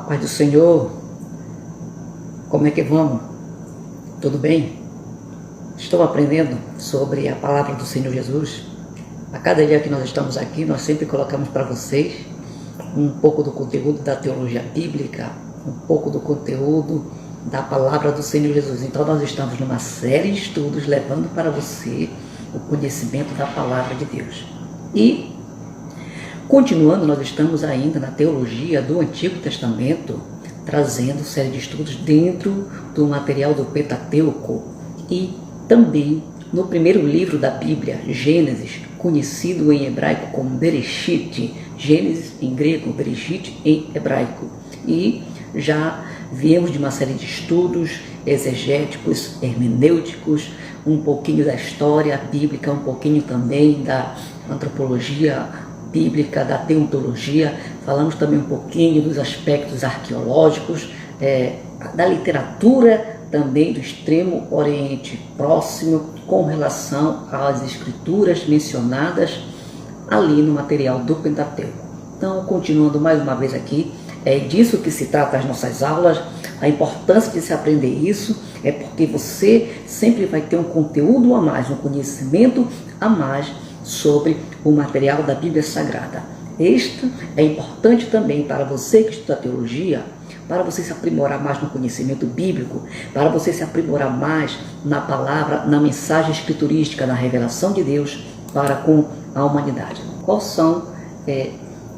Paz do Senhor, como é que vamos? Tudo bem? Estou aprendendo sobre a palavra do Senhor Jesus. A cada dia que nós estamos aqui, nós sempre colocamos para vocês um pouco do conteúdo da teologia bíblica, um pouco do conteúdo da palavra do Senhor Jesus. Então nós estamos numa série de estudos levando para você o conhecimento da palavra de Deus. E, continuando, nós estamos ainda na teologia do Antigo Testamento, trazendo série de estudos dentro do material do Pentateuco e também no primeiro livro da Bíblia, Gênesis, conhecido em hebraico como Bereshit, Gênesis em grego, Bereshit em hebraico. E já viemos de uma série de estudos exegéticos, hermenêuticos, um pouquinho da história bíblica, um pouquinho também da antropologia bíblica, da teontologia, falamos também um pouquinho dos aspectos arqueológicos, da literatura também do Extremo Oriente Próximo, com relação às escrituras mencionadas ali no material do Pentateuco. Então, continuando mais uma vez aqui, é disso que se trata as nossas aulas. A importância de se aprender isso é porque você sempre vai ter um conteúdo a mais, um conhecimento a mais sobre o material da Bíblia Sagrada. Este é importante também para você que estuda teologia, para você se aprimorar mais no conhecimento bíblico, para você se aprimorar mais na palavra, na mensagem escriturística, na revelação de Deus para com a humanidade. Quais são,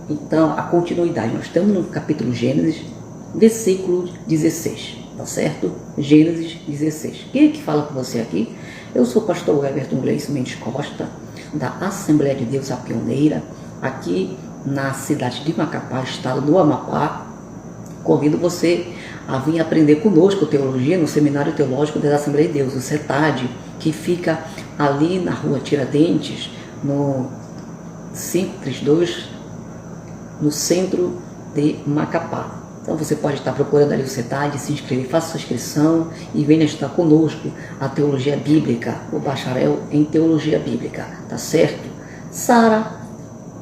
então, a continuidade? Nós estamos no capítulo Gênesis, versículo 16, tá certo? Gênesis 16. Quem é que fala com você aqui? Eu sou o pastor Everton Gleice Mendes Costa, da Assembleia de Deus, a Pioneira, aqui na cidade de Macapá, estado do Amapá. Convido você a vir aprender conosco teologia no Seminário Teológico da Assembleia de Deus, o CETAD, que fica ali na rua Tiradentes, no 532, no centro de Macapá. Então você pode estar procurando ali o CETAD, se inscrever, faça sua inscrição e venha estudar conosco a teologia bíblica, o bacharel em teologia bíblica, tá certo? Sara,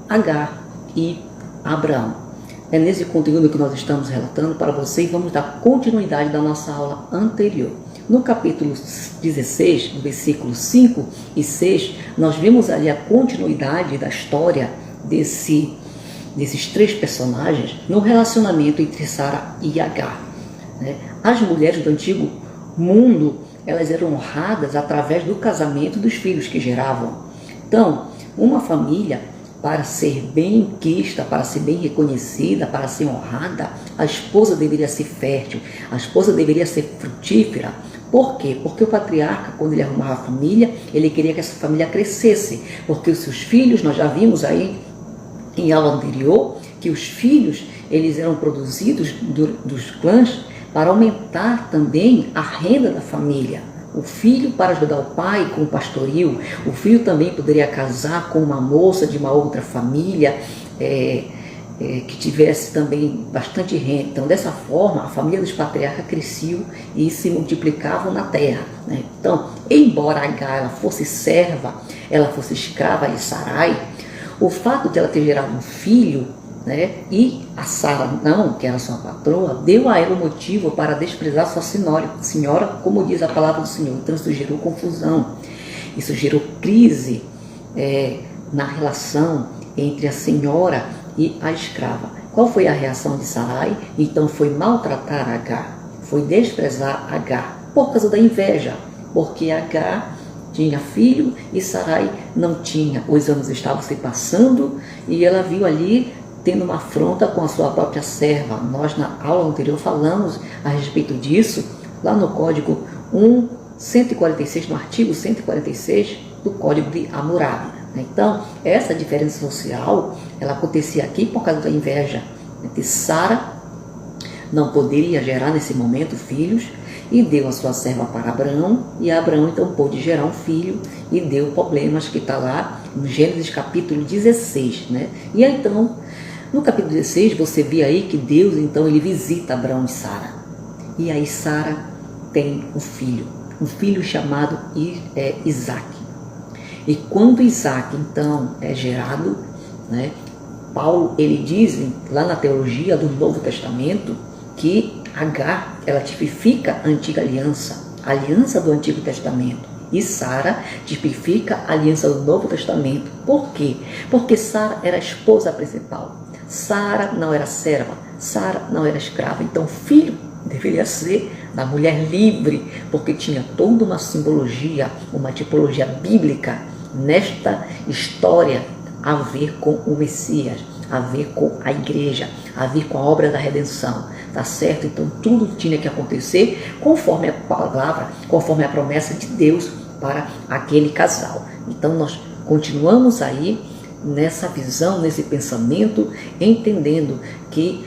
Agar e Abraão. É nesse conteúdo que nós estamos relatando para você e vamos dar continuidade da nossa aula anterior. No capítulo 16, no versículo 5 e 6, nós vimos ali a continuidade da história desses três personagens no relacionamento entre Sara e Agar. As mulheres do antigo mundo, elas eram honradas através do casamento dos filhos que geravam. Então, uma família, para ser bem quista, para ser bem reconhecida, para ser honrada, a esposa deveria ser fértil, a esposa deveria ser frutífera. Por quê? Porque o patriarca, quando ele arrumava a família, ele queria que essa família crescesse, porque os seus filhos, nós já vimos aí em aula anterior, que os filhos, eles eram produzidos dos clãs para aumentar também a renda da família. O filho para ajudar o pai com o pastoril, o filho também poderia casar com uma moça de uma outra família que tivesse também bastante renda. Então, dessa forma, a família dos patriarcas crescia e se multiplicavam na terra. Então, embora Agar ela fosse serva, ela fosse escrava de Sarai, o fato de ela ter gerado um filho, e a Sara não, que era sua patroa, deu a ela o motivo para desprezar sua senhora, como diz a palavra do Senhor. Então isso gerou confusão, isso gerou crise na relação entre a senhora e a escrava. Qual foi a reação de Sarai? Então foi maltratar Agar, foi desprezar Agar, por causa da inveja, porque Agar tinha filho e Sarai não tinha. Os anos estavam se passando e ela viu ali tendo uma afronta com a sua própria serva. Nós na aula anterior falamos a respeito disso, lá no código 146, no artigo 146 do Código de Hammurabi. Então, essa diferença social, ela acontecia aqui por causa da inveja. Sara não poderia gerar nesse momento filhos e deu a sua serva para Abraão, e Abraão então pôde gerar um filho e deu problemas, que está lá no Gênesis capítulo 16. E aí, então, no capítulo 16, você vê aí que Deus, então, ele visita Abraão e Sara. E aí Sara tem um filho chamado Isaac. E quando Isaac, então, é gerado, Paulo, ele diz, lá na teologia do Novo Testamento, que Agar, ela tipifica a antiga aliança, a aliança do Antigo Testamento. E Sara tipifica a aliança do Novo Testamento. Por quê? Porque Sara era a esposa principal. Sara não era serva, Sara não era escrava. Então, filho deveria ser da mulher livre, porque tinha toda uma simbologia, uma tipologia bíblica nesta história a ver com o Messias, a ver com a igreja, a ver com a obra da redenção, tá certo? Então tudo tinha que acontecer conforme a palavra, conforme a promessa de Deus para aquele casal. Então nós continuamos aí nessa visão, nesse pensamento, entendendo que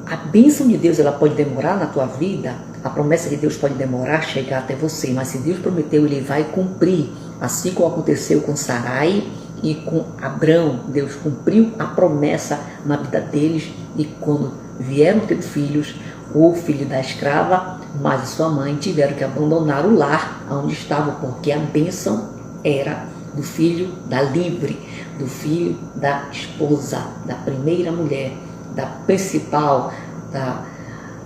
a bênção de Deus ela pode demorar na tua vida, a promessa de Deus pode demorar a chegar até você, mas se Deus prometeu, Ele vai cumprir, assim como aconteceu com Sarai e com Abrão. Deus cumpriu a promessa na vida deles, e quando vieram ter filhos, o filho da escrava, mas sua mãe tiveram que abandonar o lar onde estavam, porque a bênção era do filho da livre, do filho da esposa, da primeira mulher, da principal, da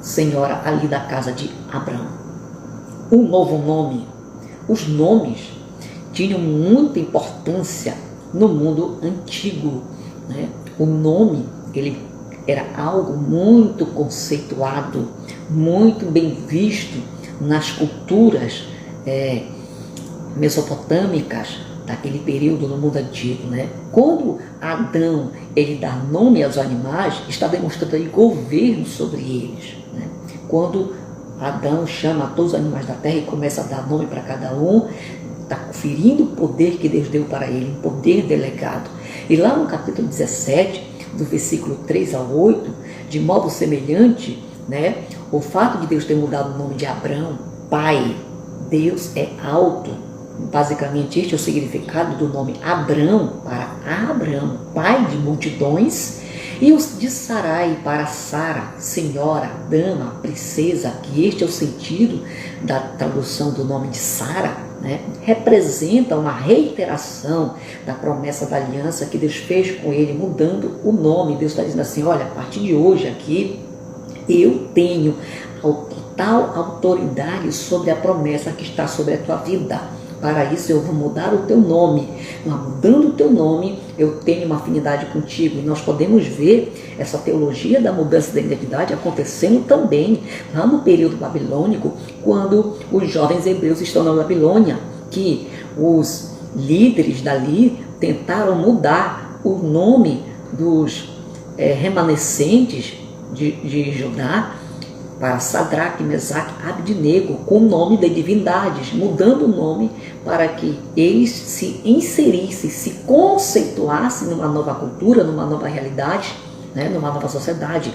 senhora ali da casa de Abrão. Um novo nome. Os nomes tinham muita importância no mundo antigo, né? O nome, ele era algo muito conceituado, muito bem visto nas culturas mesopotâmicas daquele período no mundo antigo, né? Quando Adão ele dá nome aos animais, está demonstrando aí governo sobre eles, né? Quando Adão chama todos os animais da terra e começa a dar nome para cada um, está conferindo o poder que Deus deu para ele, um poder delegado. E lá no capítulo 17, do versículo 3 ao 8, de modo semelhante, né, o fato de Deus ter mudado o nome de Abrão, pai, Deus é alto. Basicamente este é o significado do nome Abrão para Abrão, pai de multidões, e os de Sarai para Sara, senhora, dama, princesa, que este é o sentido da tradução do nome de Sara, né? Representa uma reiteração da promessa da aliança que Deus fez com ele, mudando o nome. Deus está dizendo assim, olha, a partir de hoje aqui, eu tenho total autoridade sobre a promessa que está sobre a tua vida. Para isso eu vou mudar o teu nome. Mudando o teu nome, eu tenho uma afinidade contigo. E nós podemos ver essa teologia da mudança da identidade acontecendo também lá no período babilônico, quando os jovens hebreus estão na Babilônia, que os líderes dali tentaram mudar o nome dos remanescentes de Judá para Sadraque, Mesaque, Abdenego, com o nome de divindades, mudando o nome para que eles se inserissem, se conceituassem numa nova cultura, numa nova realidade, né, numa nova sociedade.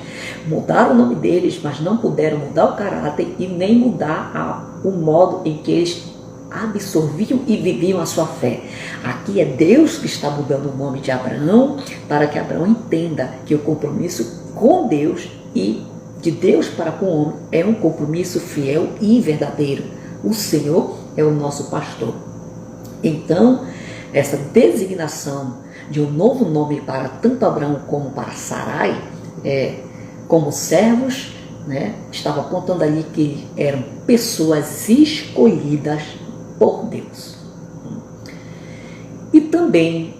Mudaram o nome deles, mas não puderam mudar o caráter e nem mudar o modo em que eles absorviam e viviam a sua fé. Aqui é Deus que está mudando o nome de Abraão, para que Abraão entenda que o compromisso com Deus e de Deus para com o homem é um compromisso fiel e verdadeiro. O Senhor é o nosso pastor. Então, essa designação de um novo nome para tanto Abraão como para Sarai, como servos, né, estava apontando ali que eram pessoas escolhidas por Deus. E também,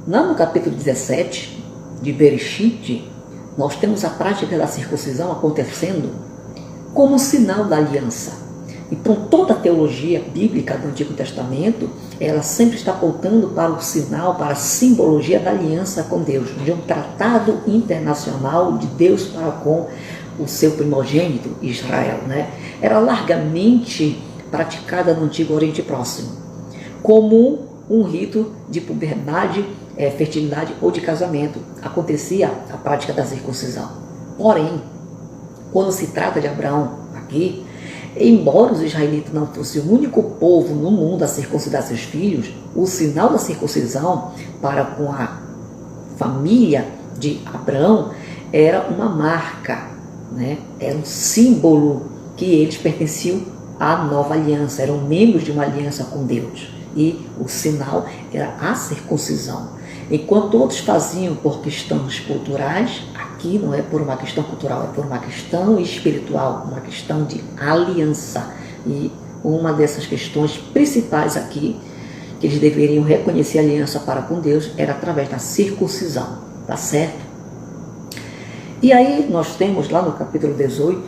lá no capítulo 17 de Bereshit, nós temos a prática da circuncisão acontecendo como sinal da aliança. Então toda a teologia bíblica do Antigo Testamento, ela sempre está apontando para o sinal, para a simbologia da aliança com Deus, de um tratado internacional de Deus para com o seu primogênito, Israel, né? Era largamente praticada no Antigo Oriente Próximo, como um rito de puberdade, fertilidade ou de casamento. Acontecia a prática da circuncisão. Porém, quando se trata de Abraão aqui, embora os israelitas não fossem o único povo no mundo a circuncidar seus filhos, o sinal da circuncisão para com a família de Abraão era uma marca, né? Era um símbolo que eles pertenciam à nova aliança, eram membros de uma aliança com Deus. E o sinal era a circuncisão. Enquanto outros faziam por questões culturais, aqui não é por uma questão cultural, é por uma questão espiritual, uma questão de aliança. E uma dessas questões principais aqui, que eles deveriam reconhecer a aliança para com Deus, era através da circuncisão, tá certo? E aí nós temos lá no capítulo 18,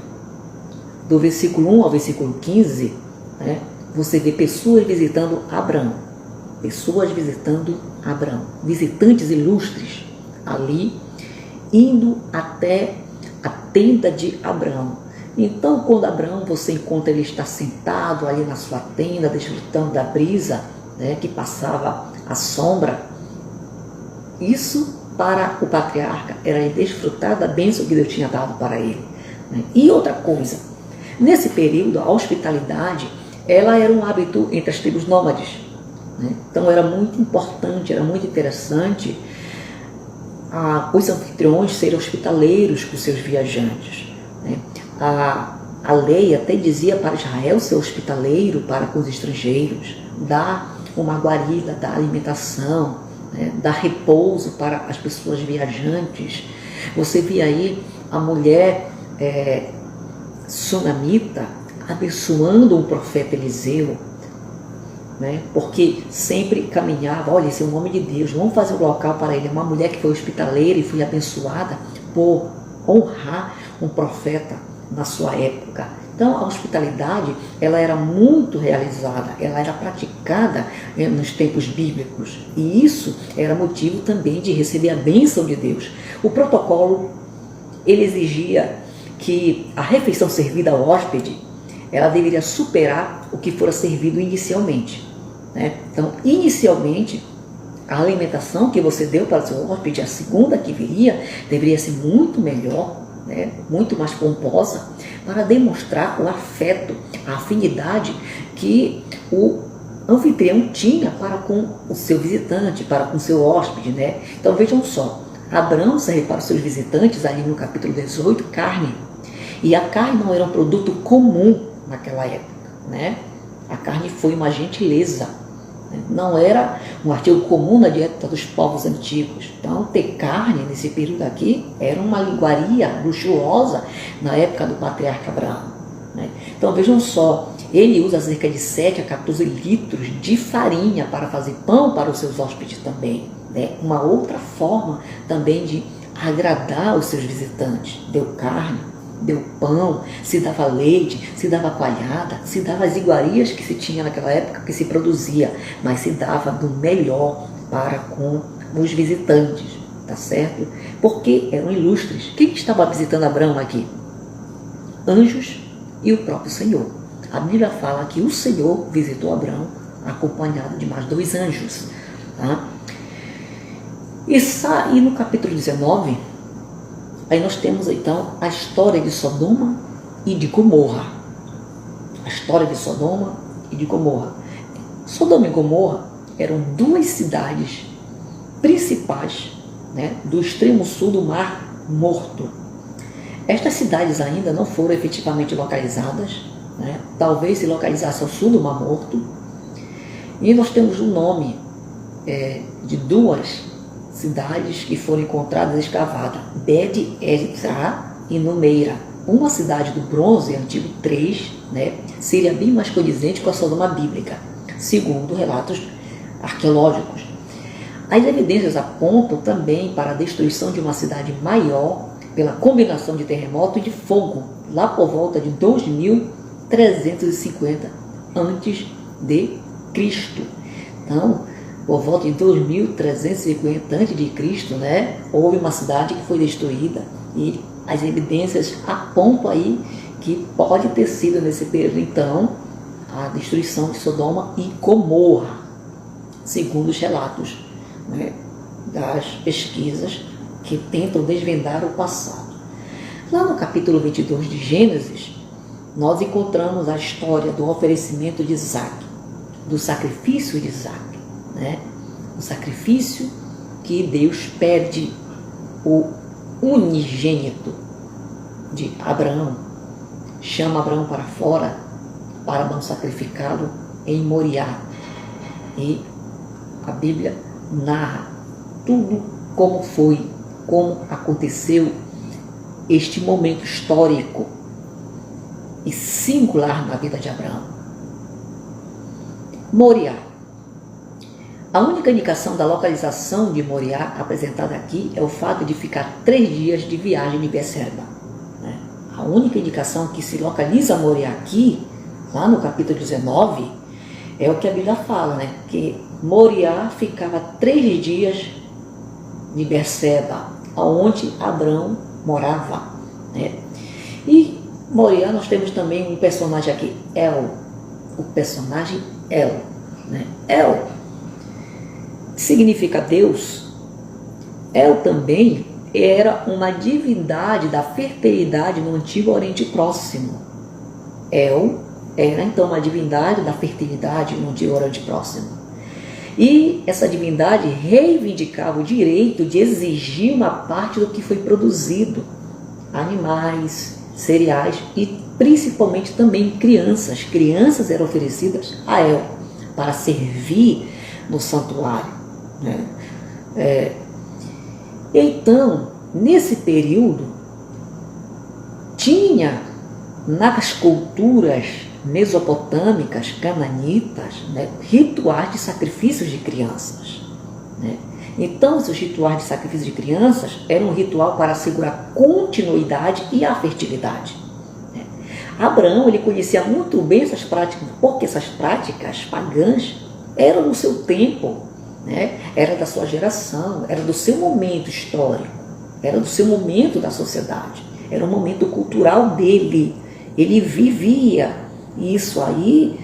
do versículo 1 ao versículo 15, né, você vê pessoas visitando Abraão. Pessoas visitando Abraão. Visitantes ilustres ali, indo até a tenda de Abraão. Então, quando Abraão, você encontra ele está sentado ali na sua tenda, desfrutando da brisa, né, que passava a sombra. Isso, para o patriarca, era desfrutar da bênção que Deus tinha dado para ele. Né? E outra coisa, nesse período, a hospitalidade, ela era um hábito entre as tribos nômades. Né? Então, era muito importante, era muito interessante os anfitriões serem hospitaleiros com seus viajantes. Né? A lei até dizia para Israel ser hospitaleiro para com os estrangeiros, dar uma guarida, dar alimentação, né? Dar repouso para as pessoas viajantes. Você via aí a mulher sunamita abençoando o profeta Eliseu, né? Porque sempre caminhava, olha, esse é um homem de Deus, vamos fazer um local para ele. Uma mulher que foi hospitaleira e foi abençoada por honrar um profeta na sua época. Então a hospitalidade, ela era muito realizada, ela era praticada nos tempos bíblicos, e isso era motivo também de receber a bênção de Deus. O protocolo, ele exigia que a refeição servida ao hóspede, ela deveria superar o que fora servido inicialmente, né? Então, inicialmente, a alimentação que você deu para o seu hóspede, a segunda que viria, deveria ser muito melhor, né? Muito mais pomposa, para demonstrar o afeto, a afinidade que o anfitrião tinha para com o seu visitante, para com o seu hóspede, né? Então, vejam só, Abraão serve para os seus visitantes, ali no capítulo 18, carne. E a carne não era um produto comum naquela época, né? A carne foi uma gentileza, né? Não era um artigo comum na dieta dos povos antigos. Então, ter carne nesse período aqui era uma iguaria luxuosa na época do patriarca Abraão, né? Então, vejam só, ele usa cerca de 7 a 14 litros de farinha para fazer pão para os seus hóspedes também, né? Uma outra forma também de agradar os seus visitantes. Deu carne, deu pão, se dava leite, se dava coalhada, se dava as iguarias que se tinha naquela época, que se produzia, mas se dava do melhor para com os visitantes, tá certo? Porque eram ilustres. Quem estava visitando Abraão aqui? Anjos e o próprio Senhor. A Bíblia fala que o Senhor visitou Abraão acompanhado de mais 2 anjos, tá? E no capítulo 19, aí nós temos então a história de Sodoma e de Gomorra. A história de Sodoma e de Gomorra. Sodoma e Gomorra eram 2 cidades principais, né, do extremo sul do Mar Morto. Estas cidades ainda não foram efetivamente localizadas, né, talvez se localizasse ao sul do Mar Morto. E nós temos o nome de 2 cidades que foram encontradas escavadas, Bet-Ezra e Numeira. Uma cidade do bronze antigo 3, né, seria bem mais condizente com a Sodoma bíblica, segundo relatos arqueológicos. As evidências apontam também para a destruição de uma cidade maior pela combinação de terremoto e de fogo, lá por volta de 2350 a.C. Então, por volta de 2350 a.C., né, houve uma cidade que foi destruída, e as evidências apontam aí que pode ter sido nesse período, então, a destruição de Sodoma e Gomorra, segundo os relatos, né, das pesquisas que tentam desvendar o passado. Lá no capítulo 22 de Gênesis, nós encontramos a história do oferecimento de Isaac, do sacrifício de Isaac, né? O sacrifício que Deus pede o unigênito de Abraão, chama Abraão para fora para não sacrificá-lo em Moriá. E a Bíblia narra tudo como foi, como aconteceu este momento histórico e singular na vida de Abraão. Moriá. A única indicação da localização de Moriá apresentada aqui é o fato de ficar 3 dias de viagem de Beerseba. A única indicação que se localiza Moriá aqui, lá no capítulo 19, é o que a Bíblia fala, que Moriá ficava 3 dias de Beerseba, onde Abraão morava. E Moriá nós temos também um personagem aqui, El, o personagem El. El significa Deus. El também era uma divindade da fertilidade no Antigo Oriente Próximo. El era então uma divindade da fertilidade no Antigo Oriente Próximo. E essa divindade reivindicava o direito de exigir uma parte do que foi produzido, animais, cereais e principalmente também crianças. Crianças eram oferecidas a El para servir no santuário. Então, nesse período, tinha nas culturas mesopotâmicas, cananitas, rituais de sacrifícios de crianças. Então, esses rituais de sacrifício de crianças eram um ritual para assegurar a continuidade e a fertilidade. Abraão ele conhecia muito bem essas práticas, porque essas práticas pagãs eram no seu tempo, era da sua geração, era do seu momento histórico, era do seu momento da sociedade, era um momento cultural dele. Ele vivia isso aí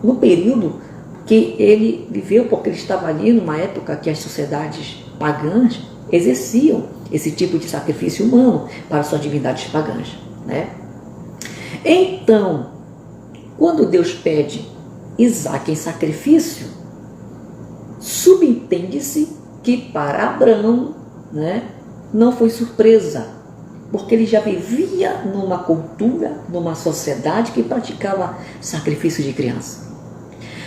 no período que ele viveu, porque ele estava ali numa época que as sociedades pagãs exerciam esse tipo de sacrifício humano para suas divindades pagãs. Então, quando Deus pede Isaque em sacrifício, subentende-se que para Abraão não foi surpresa, porque ele já vivia numa cultura, numa sociedade que praticava sacrifício de criança.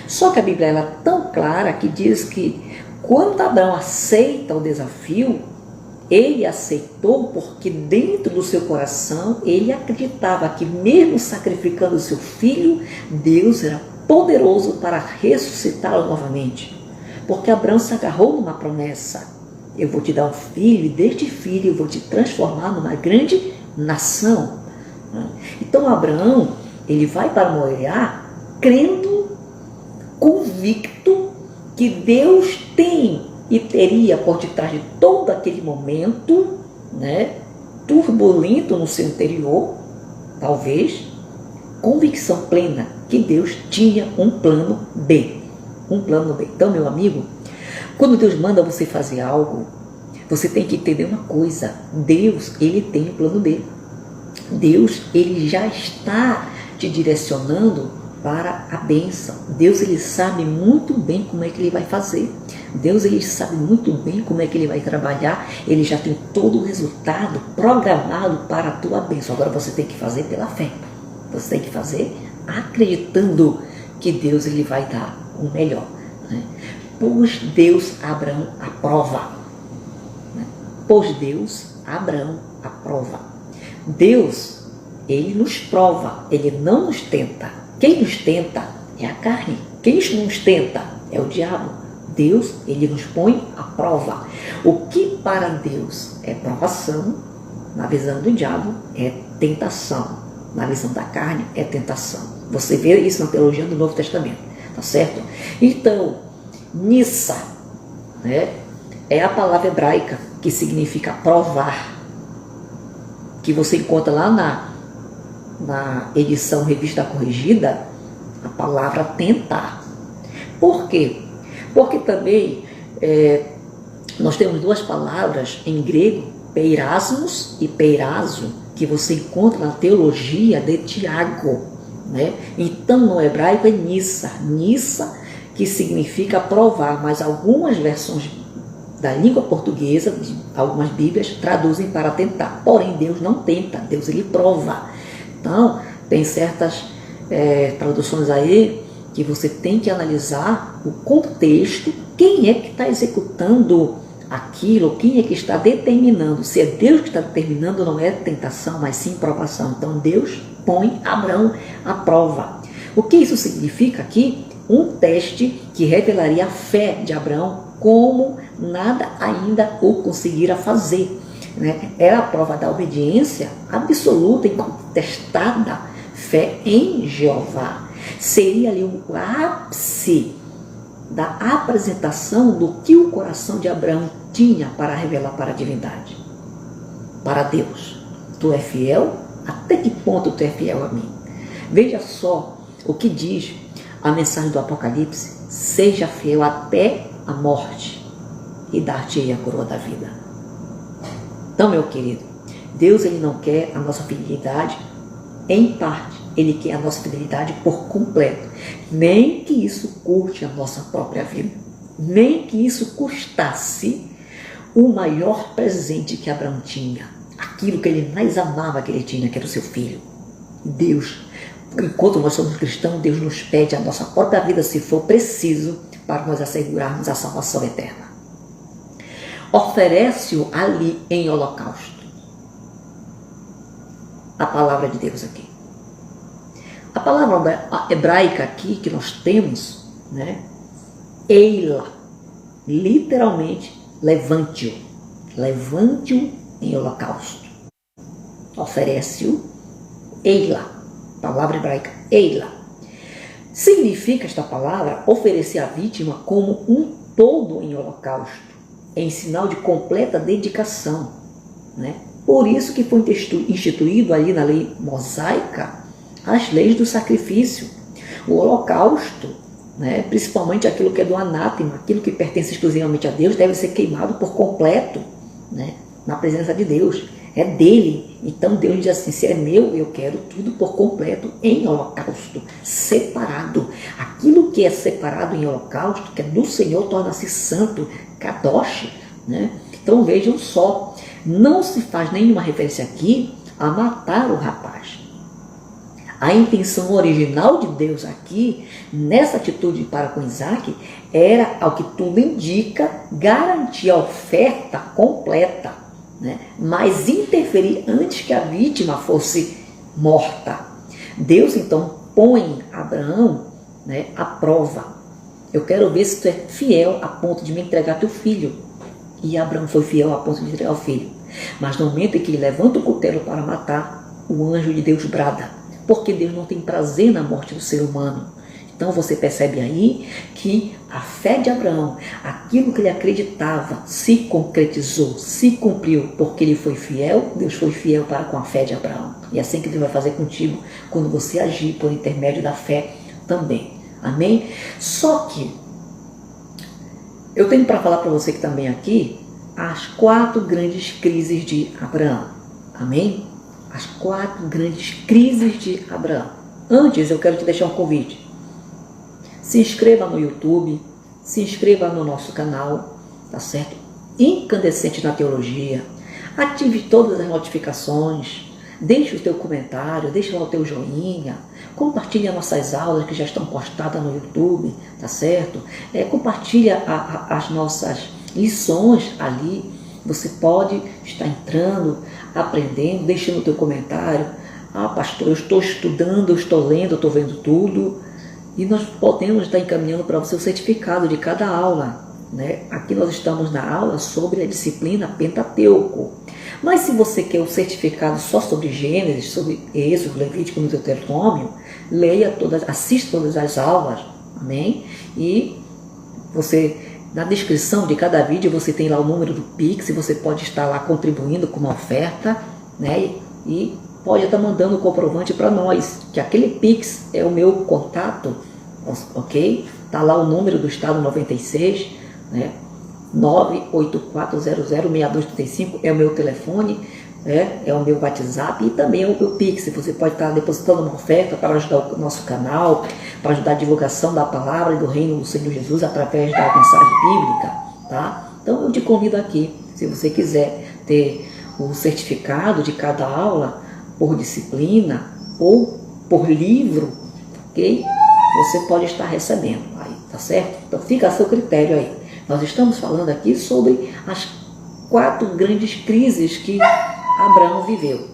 Só que a Bíblia é tão clara que diz que quando Abraão aceita o desafio, ele aceitou porque dentro do seu coração ele acreditava que mesmo sacrificando o seu filho, Deus era poderoso para ressuscitá-lo novamente. Porque Abraão se agarrou numa promessa: eu vou te dar um filho e deste filho eu vou te transformar numa grande nação. Então Abraão, ele vai para Moriá crendo, convicto que Deus tem e teria por detrás de todo aquele momento, turbulento no seu interior, talvez, convicção plena que Deus tinha um plano B. Um plano B. Então, meu amigo, quando Deus manda você fazer algo, você tem que entender uma coisa: Deus, ele tem um plano B. Deus, ele já está te direcionando para a bênção. Deus, ele sabe muito bem como é que ele vai fazer. Deus, ele sabe muito bem como é que ele vai trabalhar. Ele já tem todo o resultado programado para a tua bênção. Agora você tem que fazer pela fé. Você tem que fazer acreditando que Deus, ele vai dar o melhor. Pois Deus, Abraão aprova. Pois Deus, Abraão aprova. Deus, ele nos prova, ele não nos tenta. Quem nos tenta é a carne. Quem nos tenta é o diabo. Deus, ele nos põe à prova. O que para Deus é provação, na visão do diabo é tentação. Na visão da carne é tentação. Você vê isso na teologia do Novo Testamento, tá certo? Então, Nissa, é a palavra hebraica que significa provar, que você encontra lá na edição Revista Corrigida, a palavra tentar. Por quê? Porque também nós temos 2 palavras em grego, peirasmos e peirazo, que você encontra na teologia de Tiago. Então, no hebraico é Nissa. Nissa, que significa provar, mas algumas versões da língua portuguesa, algumas bíblias, traduzem para tentar. Porém, Deus não tenta, Deus ele prova. Então, tem certas traduções aí que você tem que analisar o contexto, quem é que está executando aquilo, quem é que está determinando. Se é Deus que está determinando, não é tentação, mas sim provação. Então Deus põe Abraão à prova. O que isso significa aqui? Um teste que revelaria a fé de Abraão como nada ainda o conseguira fazer. Era a prova da obediência absoluta, incontestada, fé em Jeová. Seria ali o ápice da apresentação do que o coração de Abraão tinha para revelar para a divindade, para Deus. Tu é fiel? Até que ponto tu é fiel a mim? Veja só o que diz a mensagem do Apocalipse: seja fiel até a morte e dar-te-ei a coroa da vida. Então, meu querido, Deus ele não quer a nossa fidelidade em parte, Ele quer a nossa fidelidade por completo. Nem que isso custe a nossa própria vida, nem que isso custasse o maior presente que Abraão tinha, aquilo que ele mais amava que ele tinha, que era o seu filho. Deus, enquanto nós somos cristãos, Deus nos pede a nossa própria vida, se for preciso, para nós assegurarmos a salvação eterna. Oferece-o ali em holocausto. A palavra de Deus aqui. A palavra hebraica aqui que nós temos, Eila, literalmente, levante-o. Levante-o em holocausto. Oferece-o, Eila. Palavra hebraica, Eila. Significa esta palavra oferecer a vítima como um todo em holocausto, em sinal de completa dedicação. Por isso que foi instituído ali na lei mosaica as leis do sacrifício. O holocausto, principalmente aquilo que é do anátema, aquilo que pertence exclusivamente a Deus, deve ser queimado por completo, na presença de Deus. É dele. Então Deus diz assim: se é meu, eu quero tudo por completo em holocausto, separado. Aquilo que é separado em holocausto, que é do Senhor, torna-se santo, kadosh. Então vejam só, não se faz nenhuma referência aqui a matar o rapaz. A intenção original de Deus aqui, nessa atitude para com Isaac, era, ao que tudo indica, garantir a oferta completa, mas interferir antes que a vítima fosse morta. Deus então põe Abraão à prova. Eu quero ver se tu é fiel a ponto de me entregar teu filho. E Abraão foi fiel a ponto de entregar o filho. Mas no momento em que ele levanta o cutelo para matar, o anjo de Deus brada, porque Deus não tem prazer na morte do ser humano. Então você percebe aí que a fé de Abraão, aquilo que ele acreditava, se concretizou, se cumpriu, porque ele foi fiel. Deus foi fiel para com a fé de Abraão. E é assim que Deus vai fazer contigo quando você agir por intermédio da fé também. Amém? Só que eu tenho para falar para você que também aqui as 4 grandes crises de Abraão. Amém? As 4 grandes crises de Abraão. Antes eu quero te deixar um convite. Se inscreva no YouTube, se inscreva no nosso canal, tá certo? Incandescente na Teologia. Ative todas as notificações, deixe o teu comentário, deixe lá o teu joinha, compartilhe as nossas aulas que já estão postadas no YouTube, tá certo? Compartilha as nossas lições ali. Você pode estar entrando, aprendendo, deixando o teu comentário. Ah, pastor, eu estou estudando, eu estou lendo, eu estou vendo tudo. E nós podemos estar encaminhando para você o certificado de cada aula. Aqui nós estamos na aula sobre a disciplina Pentateuco. Mas se você quer o certificado só sobre Gênesis, sobre Êxodo, Levítico e Deuteronômio, leia todas, assista todas as aulas, amém? E você, na descrição de cada vídeo, você tem lá o número do Pix, você pode estar lá contribuindo com uma oferta, e pode estar mandando o comprovante para nós, que aquele Pix é o meu contato, ok? Está lá o número do Estado 96, 984006235 é o meu telefone, é o meu WhatsApp e também é o meu Pix. Você pode estar depositando uma oferta para ajudar o nosso canal, para ajudar a divulgação da palavra e do reino do Senhor Jesus através da mensagem bíblica, tá? Então eu te convido aqui, se você quiser ter o certificado de cada aula por disciplina ou por livro, ok? você pode estar recebendo. Aí, tá certo? Então fica a seu critério aí. Nós estamos falando aqui sobre as 4 grandes crises que Abraão viveu.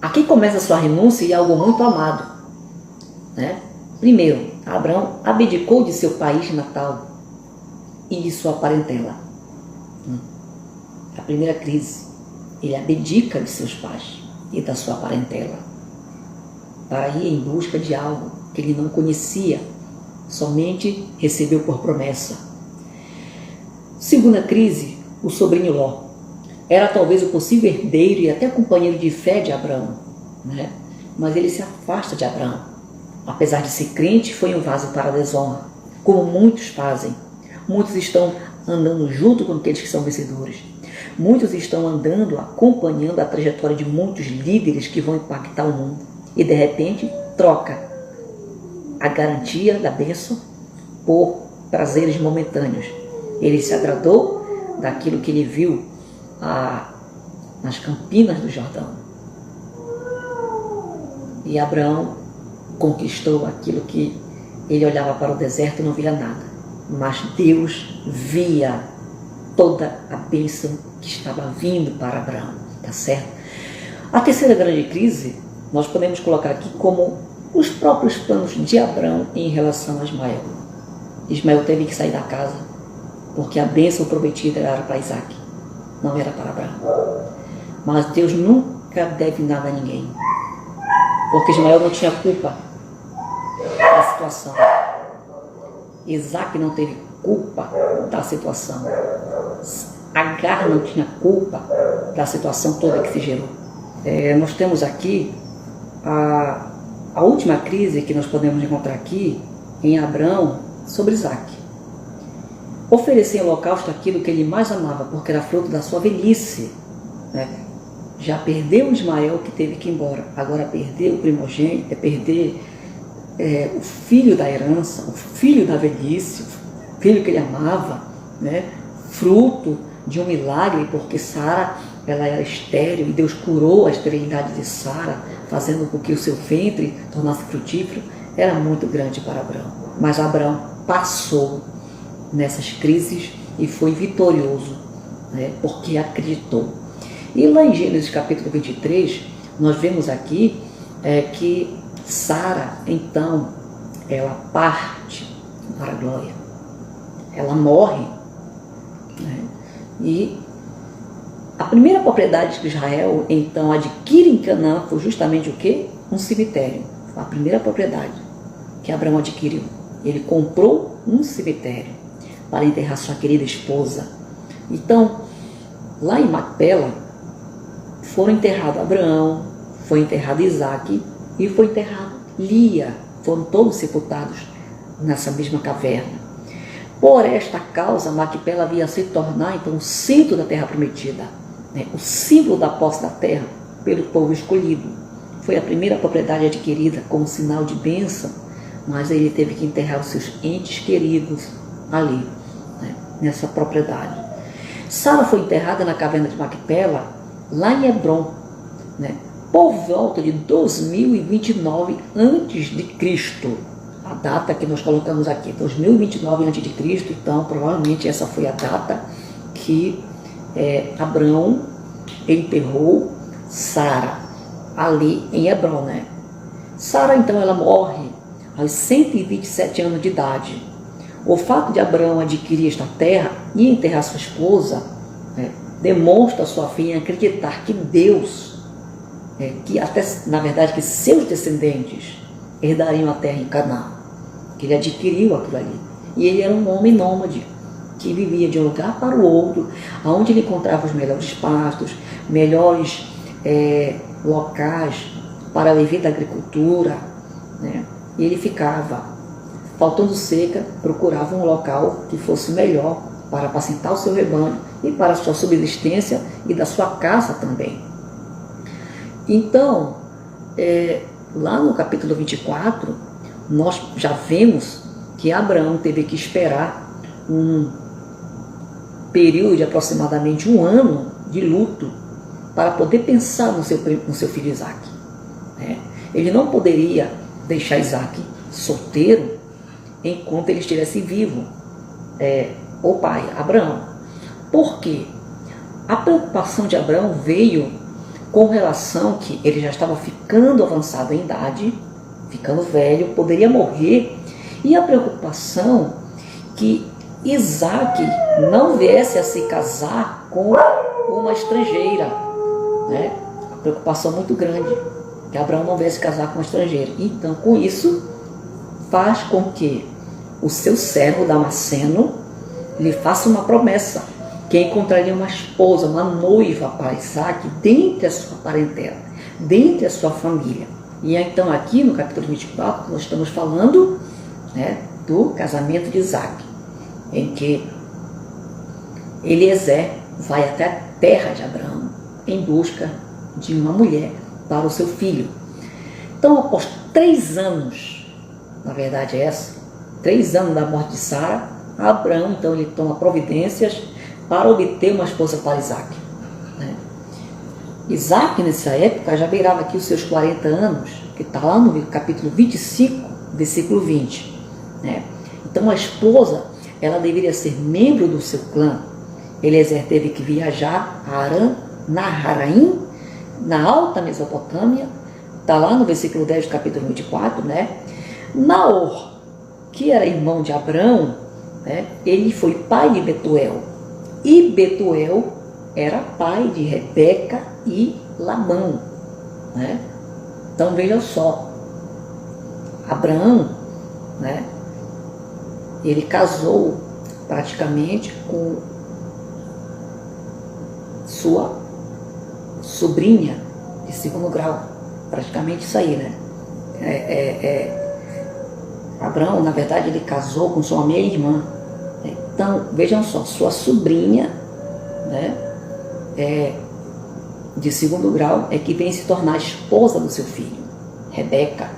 Aqui começa a sua renúncia e algo muito amado, né? Primeiro, Abraão abdicou de seu país natal e de sua parentela. A primeira crise, ele abdica de seus pais e da sua parentela para ir em busca de algo que ele não conhecia, somente recebeu por promessa. Segunda crise, o sobrinho Ló. Era talvez o possível herdeiro e até companheiro de fé de Abraão, né? Mas ele se afasta de Abraão. Apesar de ser crente, foi um vaso para a desonra, como muitos fazem. Muitos estão andando junto com aqueles que são vencedores. Muitos estão andando, acompanhando a trajetória de muitos líderes que vão impactar o mundo. E de repente, troca a garantia da bênção por prazeres momentâneos. Ele se agradou daquilo que ele viu nas campinas do Jordão. E Abraão conquistou aquilo que ele olhava para o deserto e não via nada. Mas Deus via toda a bênção que estava vindo para Abraão, tá certo? A terceira grande crise, nós podemos colocar aqui como os próprios planos de Abraão em relação a Ismael. Ismael teve que sair da casa, porque a bênção prometida era para Isaac, não era para Abraão. Mas Deus nunca deve nada a ninguém, porque Ismael não tinha culpa da situação. Isaac não teve culpa da situação. Agar não tinha culpa da situação toda que se gerou. Nós temos aqui a última crise que nós podemos encontrar aqui em Abraão sobre Isaac. Oferecer em holocausto aquilo que ele mais amava, porque era fruto da sua velhice, né? Já perdeu Ismael, que teve que ir embora. Agora perder o primogênito, perder o filho da herança, o filho da velhice, o filho que ele amava, né? Fruto de um milagre, porque Sara, ela era estéril e Deus curou a esterilidade de Sara, fazendo com que o seu ventre tornasse frutífero. Era muito grande para Abraão. Mas Abraão passou nessas crises e foi vitorioso, né? Porque acreditou. E lá em Gênesis capítulo 23, nós vemos aqui que Sara, então, ela parte para a glória. Ela morre, né? E a primeira propriedade que Israel, então, adquire em Canaã foi justamente o quê? Um cemitério. Foi a primeira propriedade que Abraão adquiriu. Ele comprou um cemitério para enterrar sua querida esposa. Então, lá em Macpela, foram enterrados Abraão, foi enterrado Isaac e foi enterrado Lia. Foram todos sepultados nessa mesma caverna. Por esta causa, Macpela havia se tornar então o centro da terra prometida, né? O símbolo da posse da terra pelo povo escolhido. Foi a primeira propriedade adquirida como sinal de bênção, mas ele teve que enterrar os seus entes queridos ali, né? Nessa propriedade. Sara foi enterrada na caverna de Macpela, lá em Hebrom, né? Por volta de 2029 a.C., a data que nós colocamos aqui, 2029 a.C., então provavelmente essa foi a data que Abraão enterrou Sara ali em Hebrom, né? Sara então ela morre aos 127 anos de idade. O fato de Abraão adquirir esta terra e enterrar sua esposa, né, demonstra sua fé em acreditar que Deus, que até na verdade que seus descendentes herdariam a terra em Canaã, que ele adquiriu aquilo ali. E ele era um homem nômade, que vivia de um lugar para o outro, onde ele encontrava os melhores pastos, melhores locais para viver da agricultura, né? E ele ficava, faltando seca, procurava um local que fosse melhor para apacentar o seu rebanho e para a sua subsistência e da sua casa também. Então, lá no capítulo 24, nós já vemos que Abraão teve que esperar um período de aproximadamente 1 ano de luto para poder pensar no seu filho Isaac. Ele não poderia deixar Isaac solteiro enquanto ele estivesse vivo, o pai, Abraão. Por quê? A preocupação de Abraão veio com relação que ele já estava ficando avançado em idade, ficando velho, poderia morrer, e a preocupação que Isaac não viesse a se casar com uma estrangeira, né? A preocupação muito grande, que Abraão não viesse casar com uma estrangeira. Então, com isso, faz com que o seu servo Damasceno lhe faça uma promessa, que encontraria uma esposa, uma noiva para Isaac, dentre a sua parentela, dentre a sua família. E então aqui no capítulo 24, nós estamos falando, né, do casamento de Isaac, em que Eliezer vai até a terra de Abraão em busca de uma mulher para o seu filho. Então, após 3 anos, na verdade é essa, 3 anos da morte de Sara, Abraão, então, ele toma providências para obter uma esposa para Isaac, né? Isaac, nessa época, já beirava aqui os seus 40 anos, que está lá no capítulo 25, versículo 20, né? Então, a esposa, ela deveria ser membro do seu clã. Eliezer teve que viajar a Arã, Naharaim, na alta Mesopotâmia, está lá no versículo 10 do capítulo 24, né? Naor, que era irmão de Abraão, né? Ele foi pai de Betuel, e Betuel era pai de Rebeca e Labão, né? Então veja só, Abraão, né, ele casou praticamente com sua sobrinha de 2º grau, praticamente isso aí, né? Abraão, na verdade, ele casou com sua meia-irmã. Então, vejam só, sua sobrinha, né, de 2º grau, é que vem se tornar a esposa do seu filho, Rebeca.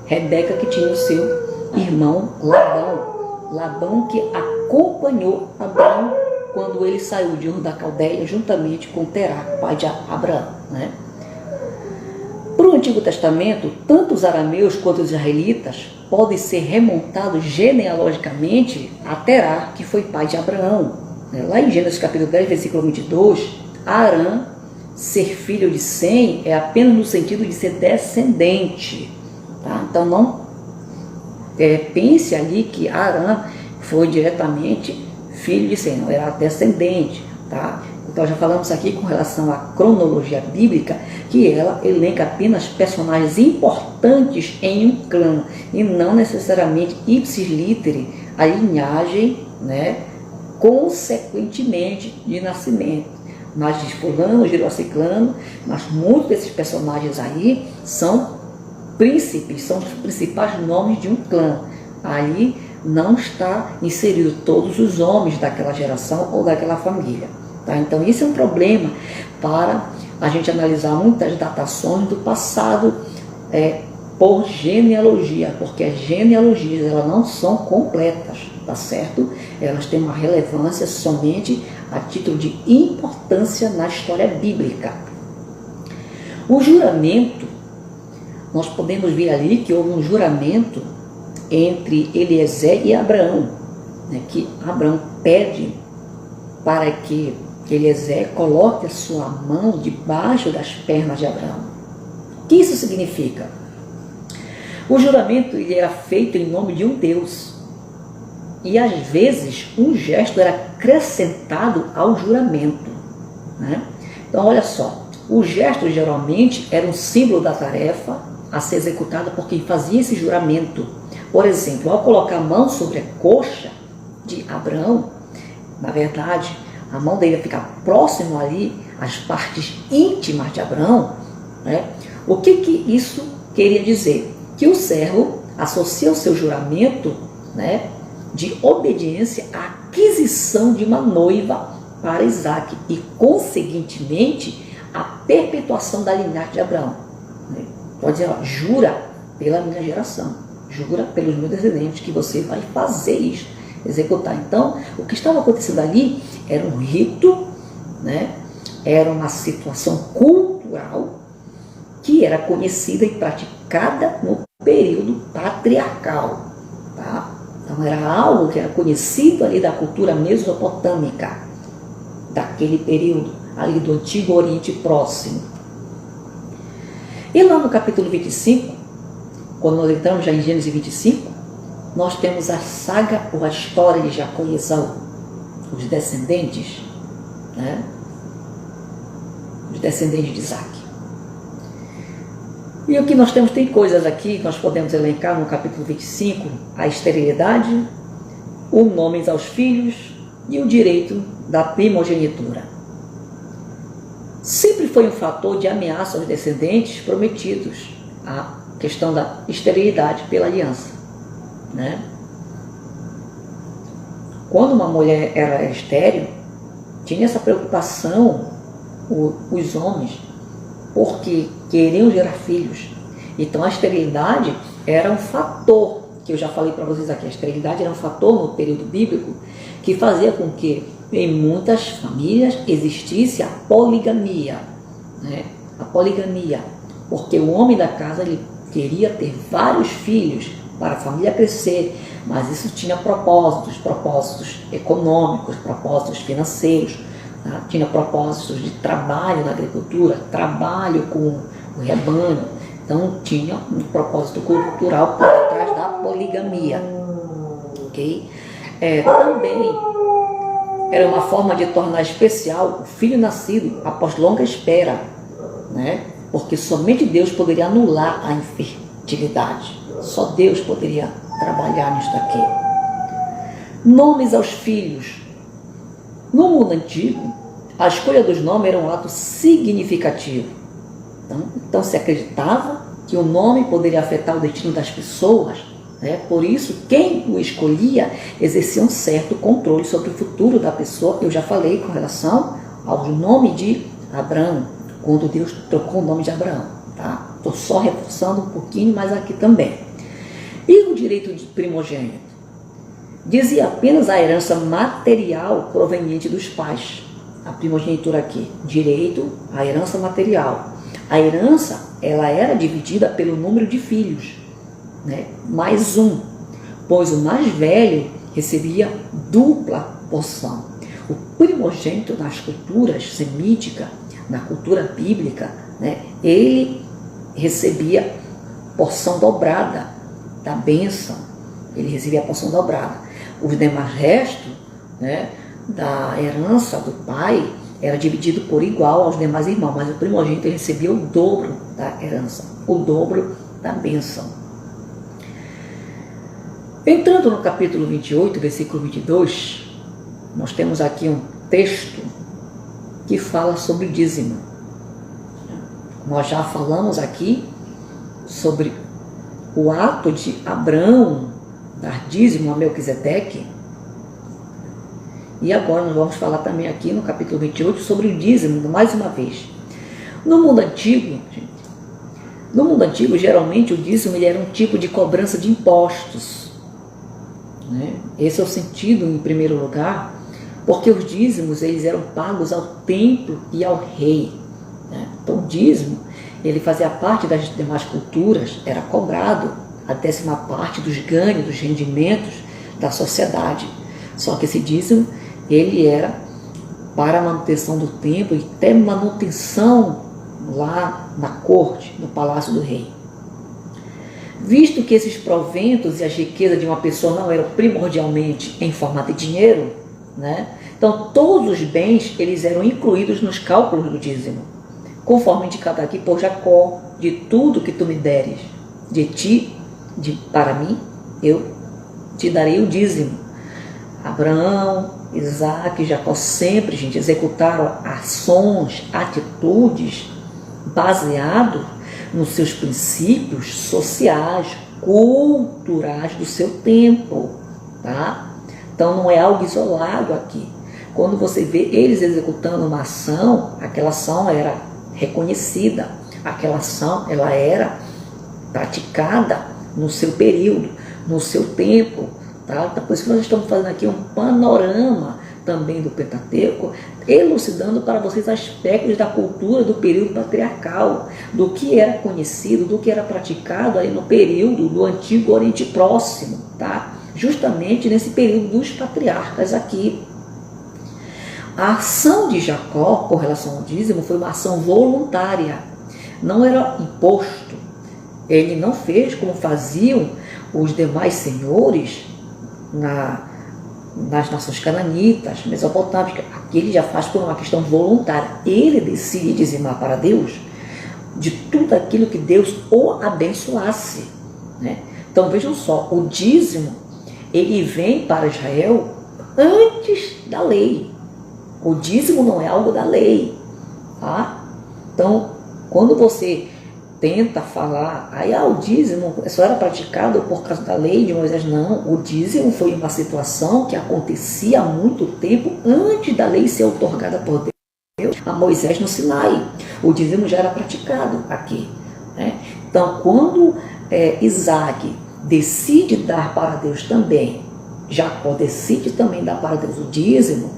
Rebeca que tinha o seu irmão Labão. Labão que acompanhou Abraão quando ele saiu de Ur da Caldeia, juntamente com Terá, pai de Abraão, né? Para o Antigo Testamento, tanto os arameus quanto os israelitas podem ser remontados genealogicamente a Terá, que foi pai de Abraão. Lá em Gênesis capítulo 10, versículo 22, Arã, ser filho de Sem, é apenas no sentido de ser descendente, tá? Então não pense ali que Arã foi diretamente filho de Sem, não, era descendente, tá? Então já falamos aqui com relação à cronologia bíblica, que ela elenca apenas personagens importantes em um clã, e não necessariamente ipsis literi, a linhagem, né, consequentemente de nascimento. Mas de fulano, girou a ciclano, mas muitos desses personagens aí são príncipes, são os principais nomes de um clã. Aí não está inserido todos os homens daquela geração ou daquela família. Tá? Então, isso é um problema para a gente analisar muitas datações do passado por genealogia, porque as genealogias elas não são completas, tá certo? Elas têm uma relevância somente a título de importância na história bíblica. O juramento, nós podemos ver ali que houve um juramento entre Eliezer e Abraão, né, que Abraão pede para que Eliezer coloque a sua mão debaixo das pernas de Abraão. O que isso significa? O juramento ele era feito em nome de um Deus, e às vezes um gesto era acrescentado ao juramento, né? Então olha só, o gesto geralmente era um símbolo da tarefa a ser executada por quem fazia esse juramento. Por exemplo, ao colocar a mão sobre a coxa de Abraão, na verdade, a mão dele ia ficar próximo ali às partes íntimas de Abraão, né? O que isso queria dizer? Que o servo associa o seu juramento, né, de obediência à aquisição de uma noiva para Isaac e, conseguintemente, a perpetuação da linhagem de Abraão. Pode dizer, ó, jura pela minha geração, jura pelos meus descendentes que você vai fazer isso, executar. Então, o que estava acontecendo ali era um rito, né? Era uma situação cultural que era conhecida e praticada no período patriarcal, tá? Então era algo que era conhecido ali da cultura mesopotâmica, daquele período ali do Antigo Oriente Próximo. E lá no capítulo 25, quando nós entramos já em Gênesis 25, nós temos a saga ou a história de Jacó e Esaú, os descendentes, né? Os descendentes de Isaac. E o que nós temos, tem coisas aqui que nós podemos elencar no capítulo 25, a esterilidade, o nome aos filhos e o direito da primogenitura. Sempre foi um fator de ameaça aos descendentes prometidos, a questão da esterilidade pela aliança, né? Quando uma mulher era estéril, tinha essa preocupação os homens, porque queriam gerar filhos. Então a esterilidade era um fator, que eu já falei para vocês aqui, a esterilidade era um fator no período bíblico que fazia com que em muitas famílias existisse a poligamia, né? A poligamia, porque o homem da casa ele queria ter vários filhos para a família crescer, mas isso tinha propósitos econômicos, propósitos financeiros, tá? Tinha propósitos de trabalho na agricultura, trabalho com o rebanho, então tinha um propósito cultural por trás da poligamia, ok? Também era uma forma de tornar especial o filho nascido após longa espera, né? Porque somente Deus poderia anular a infertilidade. Só Deus poderia trabalhar nisto aqui. Nomes aos filhos. No mundo antigo, a escolha dos nomes era um ato significativo. Então se acreditava que o nome poderia afetar o destino das pessoas, né? Por isso, quem o escolhia exercia um certo controle sobre o futuro da pessoa. Eu já falei com relação ao nome de Abraão, quando Deus trocou o nome de Abraão, tá? Estou só reforçando um pouquinho mais aqui também. E o direito de primogênito? Dizia apenas a herança material proveniente dos pais. A primogenitura aqui, direito à herança material. A herança, ela era dividida pelo número de filhos, né? Mais um, pois o mais velho recebia dupla porção. O primogênito nas culturas semíticas, na cultura bíblica, né? Ele recebia porção dobrada da bênção, ele recebia a porção dobrada. Os demais restos, né, da herança do pai era dividido por igual aos demais irmãos, mas o primogênito recebia o dobro da herança, o dobro da bênção. Entrando no capítulo 28, versículo 22, nós temos aqui um texto que fala sobre dízimo. Nós já falamos aqui sobre o ato de Abraão dar dízimo a Melquisedeque. E agora nós vamos falar também aqui no capítulo 28 sobre o dízimo, mais uma vez. No mundo antigo, geralmente o dízimo ele era um tipo de cobrança de impostos, né? Esse é o sentido, em primeiro lugar, porque os dízimos eles eram pagos ao templo e ao rei, né? Então o dízimo ele fazia parte das demais culturas, era cobrado a 10ª parte dos ganhos, dos rendimentos da sociedade. Só que esse dízimo, ele era para a manutenção do templo e até manutenção lá na corte, no palácio do rei. Visto que esses proventos e as riquezas de uma pessoa não eram primordialmente em formato de dinheiro, né? Então todos os bens eles eram incluídos nos cálculos do dízimo, conforme indicado aqui por Jacó: de tudo que tu me deres, de ti, para mim, eu te darei o dízimo. Abraão, Isaac e Jacó sempre, gente, executaram ações, atitudes baseadas nos seus princípios sociais, culturais do seu tempo, tá? Então não é algo isolado aqui. Quando você vê eles executando uma ação, aquela ação era reconhecida, aquela ação ela era praticada no seu período, no seu tempo, tá? Então, por isso que nós estamos fazendo aqui um panorama também do Pentateuco, elucidando para vocês aspectos da cultura do período patriarcal, do que era conhecido, do que era praticado aí no período do Antigo Oriente Próximo, tá? Justamente nesse período dos patriarcas aqui. A ação de Jacó com relação ao dízimo foi uma ação voluntária, não era imposto. Ele não fez como faziam os demais senhores nas nações cananitas, mesopotâmicas. Aqui ele já faz por uma questão voluntária. Ele decide dizimar para Deus de tudo aquilo que Deus o abençoasse, né? Então vejam só, o dízimo ele vem para Israel antes da lei. O dízimo não é algo da lei, tá? Então, quando você tenta falar, o dízimo só era praticado por causa da lei de Moisés, não. O dízimo foi uma situação que acontecia há muito tempo antes da lei ser outorgada por Deus a Moisés no Sinai. O dízimo já era praticado aqui, né? Então, quando Isaac decide dar para Deus também, Jacó decide também dar para Deus o dízimo,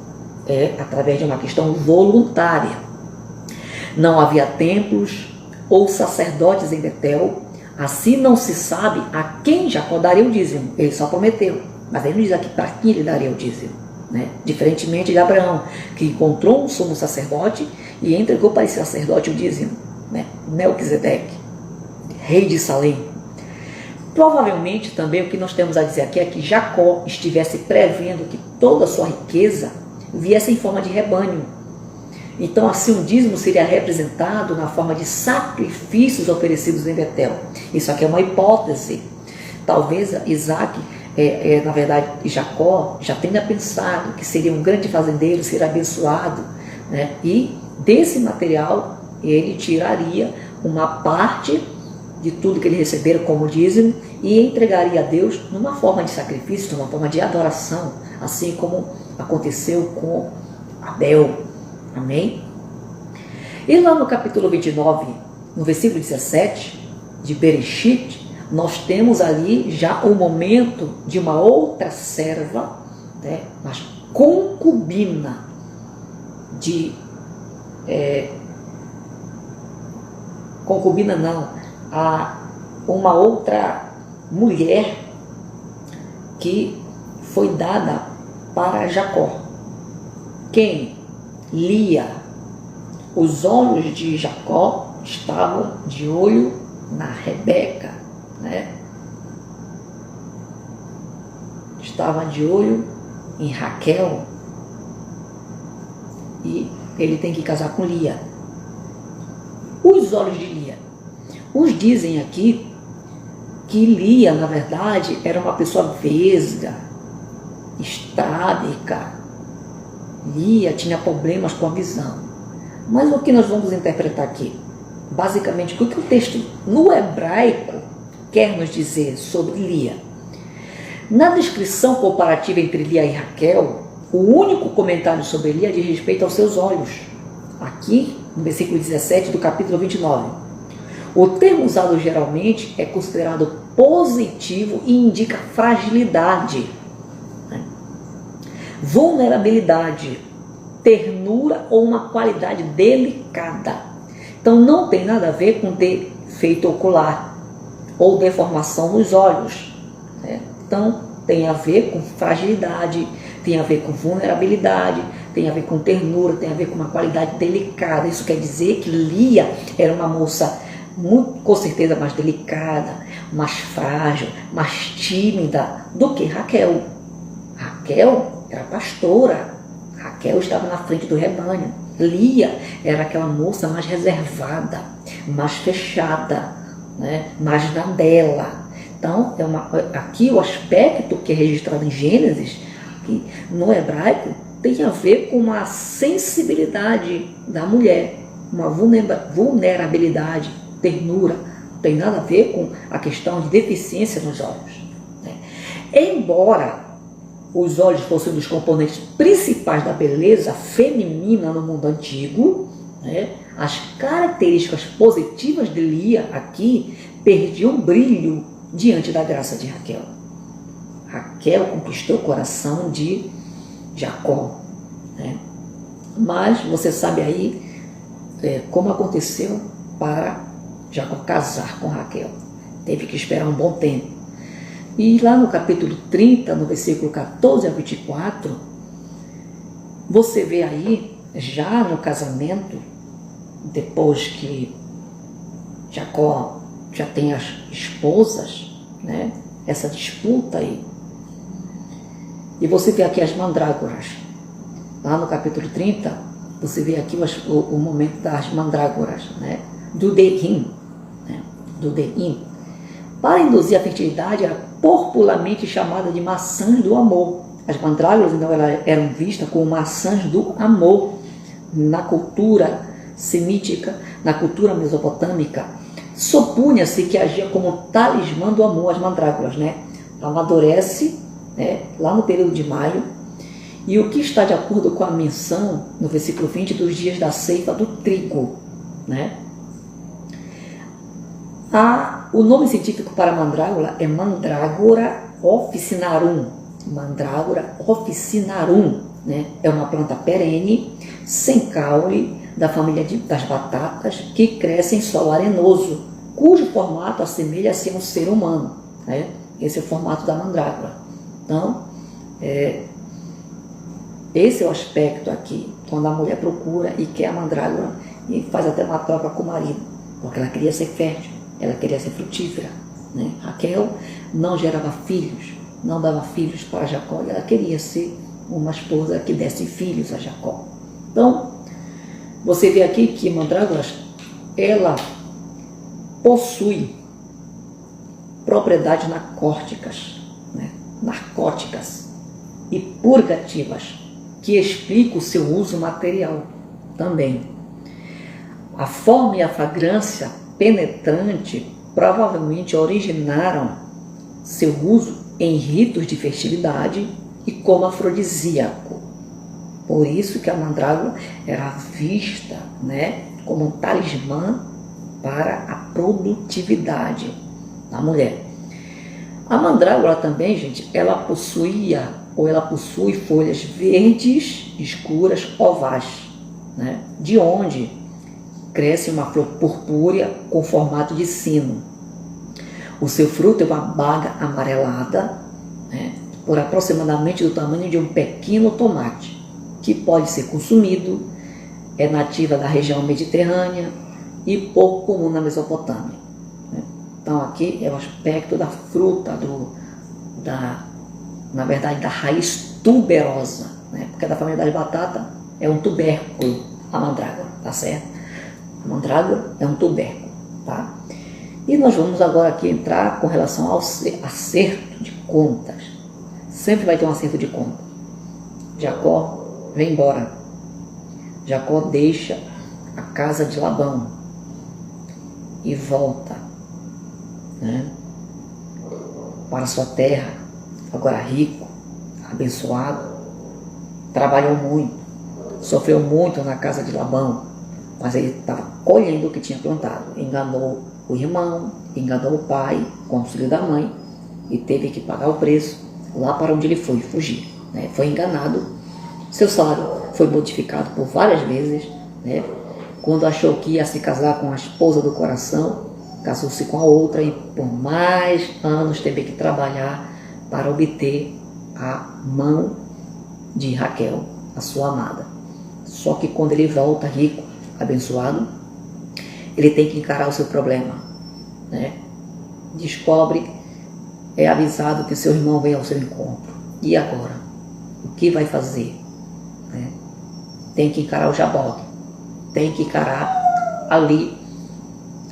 através de uma questão voluntária. Não havia templos ou sacerdotes em Betel, assim não se sabe a quem Jacó daria o dízimo. Ele só prometeu, mas ele não diz aqui para quem ele daria o dízimo, né? Diferentemente de Abraão, que encontrou um sumo sacerdote e entregou para esse sacerdote o dízimo, né? Melquisedeque, rei de Salém. Provavelmente também o que nós temos a dizer aqui é que Jacó estivesse prevendo que toda a sua riqueza viesse em forma de rebanho. Então assim o dízimo seria representado na forma de sacrifícios oferecidos em Betel. Isso aqui é uma hipótese. Talvez Isaac, na verdade Jacó, já tenha pensado que seria um grande fazendeiro, seria abençoado, né? E desse material ele tiraria uma parte de tudo que ele recebera como dízimo e entregaria a Deus numa forma de sacrifício, numa forma de adoração, assim como aconteceu com Abel. Amém? E lá no capítulo 29, no versículo 17 de Bereshit, nós temos ali já o momento de uma outra serva, né, mas concubina de concubina não, uma outra mulher que foi dada para Jacó. Quem? Lia. Os olhos de Jacó estavam de olho na Rebeca, né? Estava de olho em Raquel e ele tem que casar com Lia. Os olhos de Lia. Uns dizem aqui que Lia, na verdade, era uma pessoa vesga, estábica. Lia tinha problemas com a visão. Mas o que nós vamos interpretar aqui? Basicamente, o que o texto no hebraico quer nos dizer sobre Lia? Na descrição comparativa entre Lia e Raquel, o único comentário sobre Lia diz respeito aos seus olhos. Aqui, no versículo 17 do capítulo 29. O termo usado geralmente é considerado positivo e indica fragilidade, vulnerabilidade, ternura ou uma qualidade delicada. Então não tem nada a ver com defeito ocular ou deformação nos olhos, né? Então tem a ver com fragilidade, tem a ver com vulnerabilidade, tem a ver com ternura, tem a ver com uma qualidade delicada. Isso quer dizer que Lia era uma moça com certeza mais delicada, mais frágil, mais tímida do que Raquel. Raquel era pastora, Raquel estava na frente do rebanho. Lia era aquela moça mais reservada, mais fechada, né? Mais na dela. Então, aqui o aspecto que é registrado em Gênesis, que no hebraico, tem a ver com uma sensibilidade da mulher, uma vulnerabilidade, ternura, não tem nada a ver com a questão de deficiência nos olhos, né? Embora os olhos fossem um dos componentes principais da beleza feminina no mundo antigo, né, as características positivas de Lia aqui perdiam brilho diante da graça de Raquel. Raquel conquistou o coração de Jacó, né? Mas você sabe aí como aconteceu para Jacó casar com Raquel. Teve que esperar um bom tempo. E lá no capítulo 30, no versículo 14 a 24, você vê aí, já no casamento, depois que Jacó já tem as esposas, né? Essa disputa aí. E você vê aqui as mandrágoras. Lá no capítulo 30, você vê aqui o momento das mandrágoras, né? Do Deim, né? Do Deim. Para induzir a fertilidade, era popularmente chamada de maçãs do amor. As mandrágoras, então, elas eram vistas como maçãs do amor na cultura semítica, na cultura mesopotâmica. Supunha-se que agia como talismã do amor, as mandrágoras, né? Amadurece, né? Lá no período de maio. E o que está de acordo com a menção no versículo 20 dos dias da ceifa do trigo, né? O nome científico para mandrágora é Mandragora officinarum. Mandrágora officinarum, né? É uma planta perene, sem caule, da família das batatas, que cresce em solo arenoso, cujo formato assemelha-se a um ser humano, né? Esse é o formato da mandrágora. Então, esse é o aspecto aqui, quando a mulher procura e quer a mandrágora e faz até uma troca com o marido, porque ela queria ser fértil, ela queria ser frutífera, né? Raquel não gerava filhos, não dava filhos para Jacó, e ela queria ser uma esposa que desse filhos a Jacó. Então, você vê aqui que mandrágora, ela possui propriedades narcóticas, né? Narcóticas e purgativas, que explica o seu uso material também. A forma e a fragrância penetrante provavelmente originaram seu uso em ritos de fertilidade e como afrodisíaco. Por isso que a mandrágora era vista, né, como um talismã para a produtividade da mulher. A mandrágora também, gente, ela possui folhas verdes, escuras, ovais, né? De onde cresce uma flor purpúrea com formato de sino. O seu fruto é uma baga amarelada, né? Por aproximadamente do tamanho de um pequeno tomate, que pode ser consumido, é nativa da região mediterrânea e pouco comum na Mesopotâmia, né? Então aqui é o aspecto da fruta, na verdade, da raiz tuberosa, né? Porque da família das batatas é um tubérculo, a mandrágora, tá certo? A mandrágora é um tubérculo, tá? E nós vamos agora aqui entrar com relação ao acerto de contas. Sempre vai ter um acerto de conta. Jacó vem embora. Jacó deixa a casa de Labão e volta, né, para sua terra, agora rico, abençoado. Trabalhou muito, sofreu muito na casa de Labão, mas ele estava colhendo o que tinha plantado. Enganou o irmão, enganou o pai com o auxílio da mãe e teve que pagar o preço lá para onde ele foi fugir, né? Foi enganado, seu salário foi modificado por várias vezes, né? Quando achou que ia se casar com a esposa do coração, casou-se com a outra e por mais anos teve que trabalhar para obter a mão de Raquel, a sua amada. Só que quando ele volta rico, abençoado, ele tem que encarar o seu problema, né? Descobre, é avisado que seu irmão vem ao seu encontro. E agora? O que vai fazer? Né? Tem que encarar o Jaboque, tem que encarar ali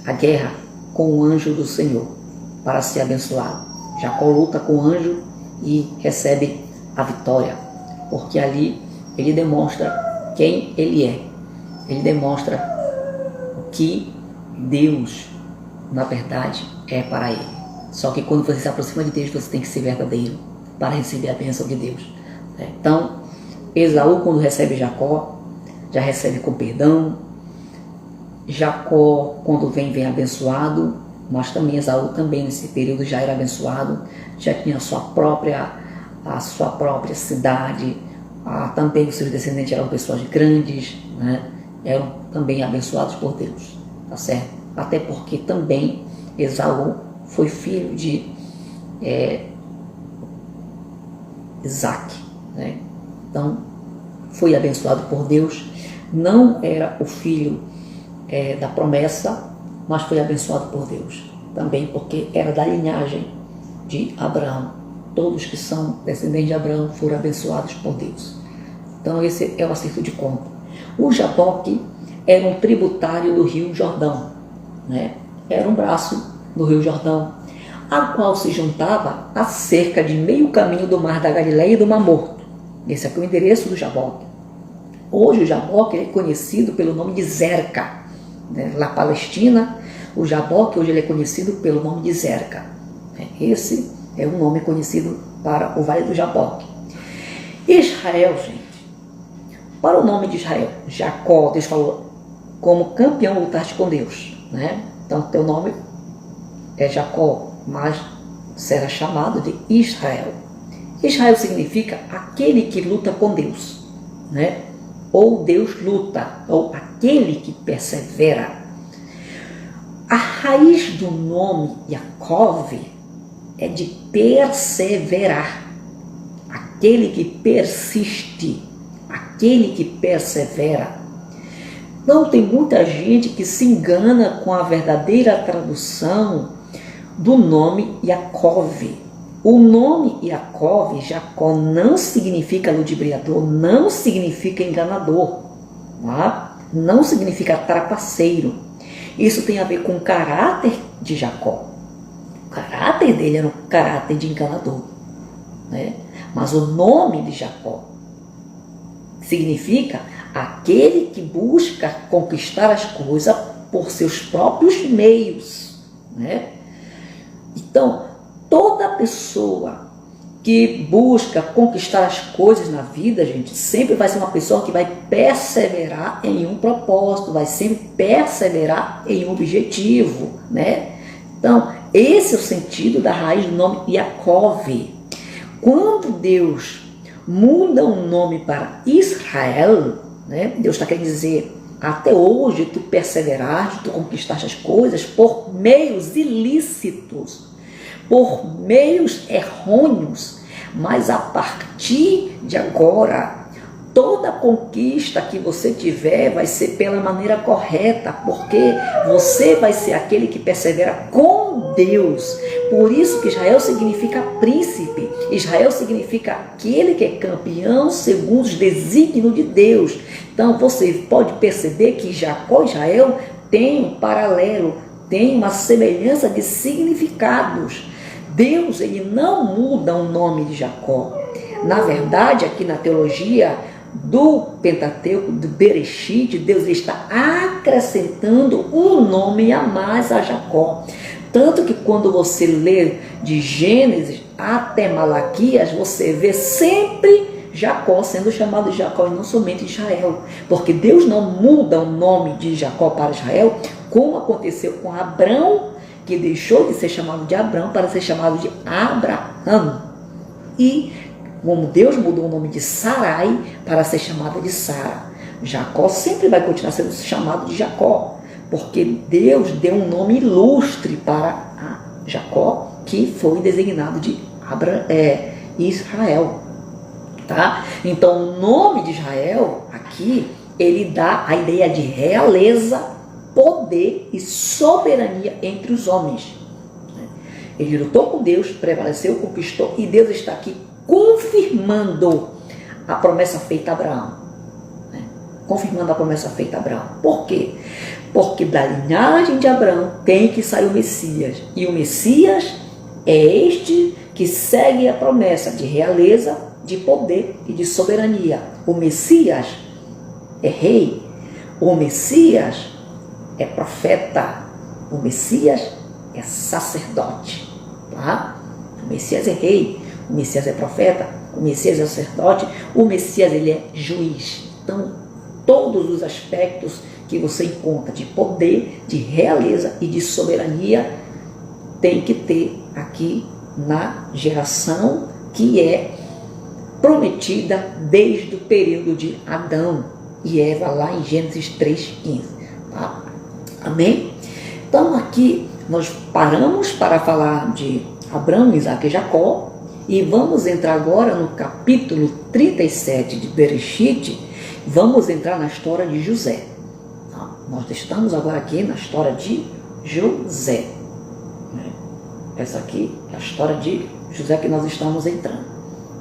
a guerra com o anjo do Senhor para ser abençoado. Jacó luta com o anjo e recebe a vitória, porque ali ele demonstra quem ele é. Ele demonstra o que Deus, na verdade, é para ele. Só que quando você se aproxima de Deus, você tem que ser verdadeiro para receber a bênção de Deus. Então, Esaú, quando recebe Jacó, já recebe com perdão. Jacó, quando vem abençoado, mas também Esaú também nesse período já era abençoado, já tinha a sua própria cidade, Também os seus descendentes eram pessoas grandes, né? Eram também abençoados por Deus, tá certo? Até porque também Esaú foi filho de Isaac, né? Então foi abençoado por Deus. Não era o filho da promessa, mas foi abençoado por Deus também, porque era da linhagem de Abraão. Todos que são descendentes de Abraão foram abençoados por Deus. Então esse é o acerto de conta. O Jaboque era um tributário do rio Jordão, né? Era um braço do rio Jordão, a qual se juntava a cerca de meio caminho do mar da Galileia e do Mar Morto. Esse aqui é o endereço do Jaboque. Hoje o Jaboque é conhecido pelo nome de Zerca, né? Na Palestina, o Jaboque hoje ele é conhecido pelo nome de Zerca. Esse é um nome conhecido para o Vale do Jaboque. Israel, gente. Para o nome de Israel, Jacó, Deus falou, como campeão lutaste com Deus, né? Então teu nome é Jacó, mas será chamado de Israel. Israel significa aquele que luta com Deus, né? Ou Deus luta, ou aquele que persevera. A raiz do nome Yaakov é de perseverar, aquele que persiste, aquele que persevera. Não, tem muita gente que se engana com a verdadeira tradução do nome Yaakov. O nome Yaakov, Jacó, não significa ludibriador, não significa enganador, tá? Não significa trapaceiro. Isso tem a ver com o caráter de Jacó. O caráter dele era um caráter de enganador, né? Mas o nome de Jacó significa aquele que busca conquistar as coisas por seus próprios meios, né? Então, toda pessoa que busca conquistar as coisas na vida, gente, sempre vai ser uma pessoa que vai perseverar em um propósito, vai sempre perseverar em um objetivo, né? Então, esse é o sentido da raiz do nome Yaakov. Quando Deus muda um nome para Israel, né? Deus está querendo dizer, até hoje tu perseveraste, tu conquistaste as coisas por meios ilícitos, por meios errôneos, mas a partir de agora, toda conquista que você tiver vai ser pela maneira correta, porque você vai ser aquele que persevera com Deus. Por isso que Israel significa príncipe, Israel significa aquele que é campeão segundo os desígnios de Deus. Então você pode perceber que Jacó e Israel têm um paralelo, têm uma semelhança de significados. Deus, ele não muda o nome de Jacó. Na verdade, aqui na teologia do Pentateuco, do Bereshit, Deus está acrescentando um nome a mais a Jacó. Tanto que quando você lê de Gênesis até Malaquias, você vê sempre Jacó sendo chamado de Jacó e não somente Israel. Porque Deus não muda o nome de Jacó para Israel, como aconteceu com Abrão, que deixou de ser chamado de Abrão para ser chamado de Abraão. E como Deus mudou o nome de Sarai para ser chamada de Sara, Jacó sempre vai continuar sendo chamado de Jacó, porque Deus deu um nome ilustre para Jacó, que foi designado de Israel. Tá? Então o nome de Israel aqui, ele dá a ideia de realeza, poder e soberania entre os homens. Ele lutou com Deus, prevaleceu, conquistou, e Deus está aqui confirmando a promessa feita a Abraão. Confirmando a promessa feita a Abraão. Por quê? Porque da linhagem de Abraão tem que sair o Messias. E o Messias é este que segue a promessa de realeza, de poder e de soberania. O Messias é rei. O Messias é profeta. O Messias é sacerdote. Tá? O Messias é rei. O Messias é profeta. O Messias é sacerdote. O Messias, ele é juiz. Então, todos os aspectos que você encontra de poder, de realeza e de soberania tem que ter aqui na geração que é prometida desde o período de Adão e Eva, lá em Gênesis 3:15. Tá? Amém? Então aqui nós paramos para falar de Abraão, Isaque e Jacó e vamos entrar agora no capítulo 37 de Bereshit. Vamos entrar na história de José. Tá? Nós estamos agora aqui na história de José. Essa aqui é a história de José que nós estamos entrando.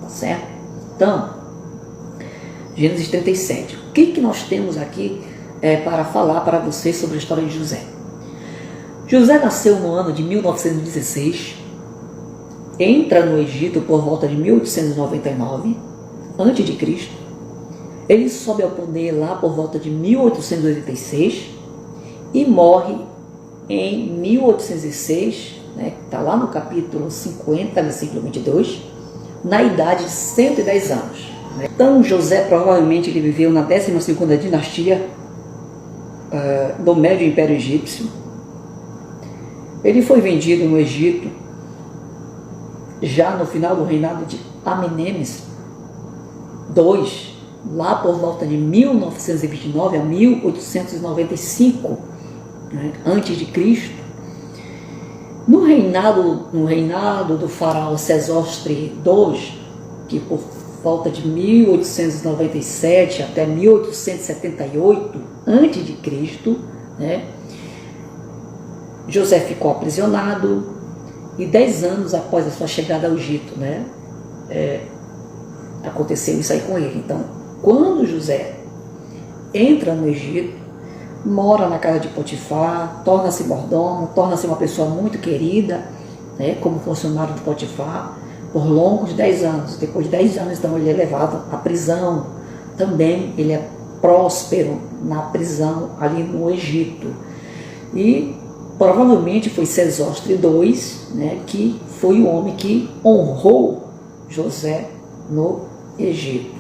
Tá certo? Então, Gênesis 37. O que nós temos aqui para falar para vocês sobre a história de José? José nasceu no ano de 1916, entra no Egito por volta de 1899 a.C. Ele sobe ao poder lá por volta de 1886 e morre em 1806, está lá no capítulo 50, versículo 22, na idade de 110 anos. Então José provavelmente ele viveu na 12ª dinastia do Médio Império Egípcio. Ele foi vendido no Egito já no final do reinado de Amenemes II, lá por volta de 1929 a 1895, antes de Cristo. No reinado do faraó Sesostre II, que por volta de 1897 até 1878 antes de Cristo, José ficou aprisionado e 10 anos após a sua chegada ao Egito, aconteceu isso aí com ele. Então, quando José entra no Egito, mora na casa de Potifar, torna-se mordomo, torna-se uma pessoa muito querida, como funcionário de Potifar, por longos 10 anos. Depois de 10 anos, então, ele é levado à prisão. Também ele é próspero na prisão ali no Egito. E provavelmente foi Sesostre II, que foi o homem que honrou José no Egito.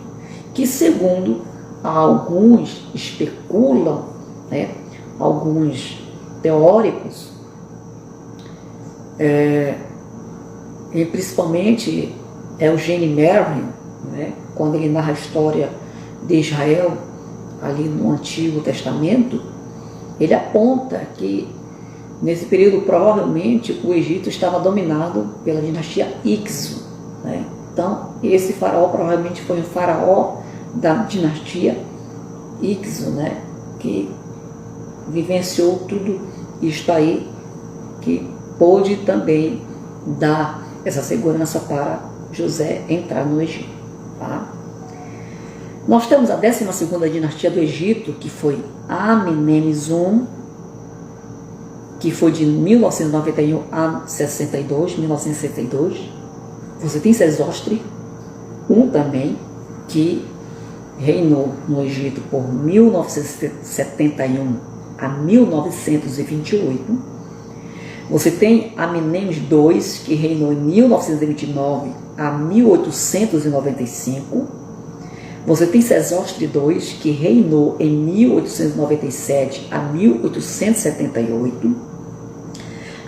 Que, segundo alguns especulam, alguns teóricos, e principalmente Eugene Merriam, quando ele narra a história de Israel ali no Antigo Testamento, ele aponta que nesse período provavelmente o Egito estava dominado pela dinastia Ixo. Então esse faraó provavelmente foi um faraó da dinastia Ixo, que vivenciou tudo isto aí, que pôde também dar essa segurança para José entrar no Egito. Tá? Nós temos a 12ª dinastia do Egito, que foi Amenemes I, que foi de 1991 a 1962. Você tem Sesostre I também, que reinou no Egito por 1971 a 1928. Você tem Amenemes II, que reinou em 1929 a 1895. Você tem Sesostre II, que reinou em 1897 a 1878.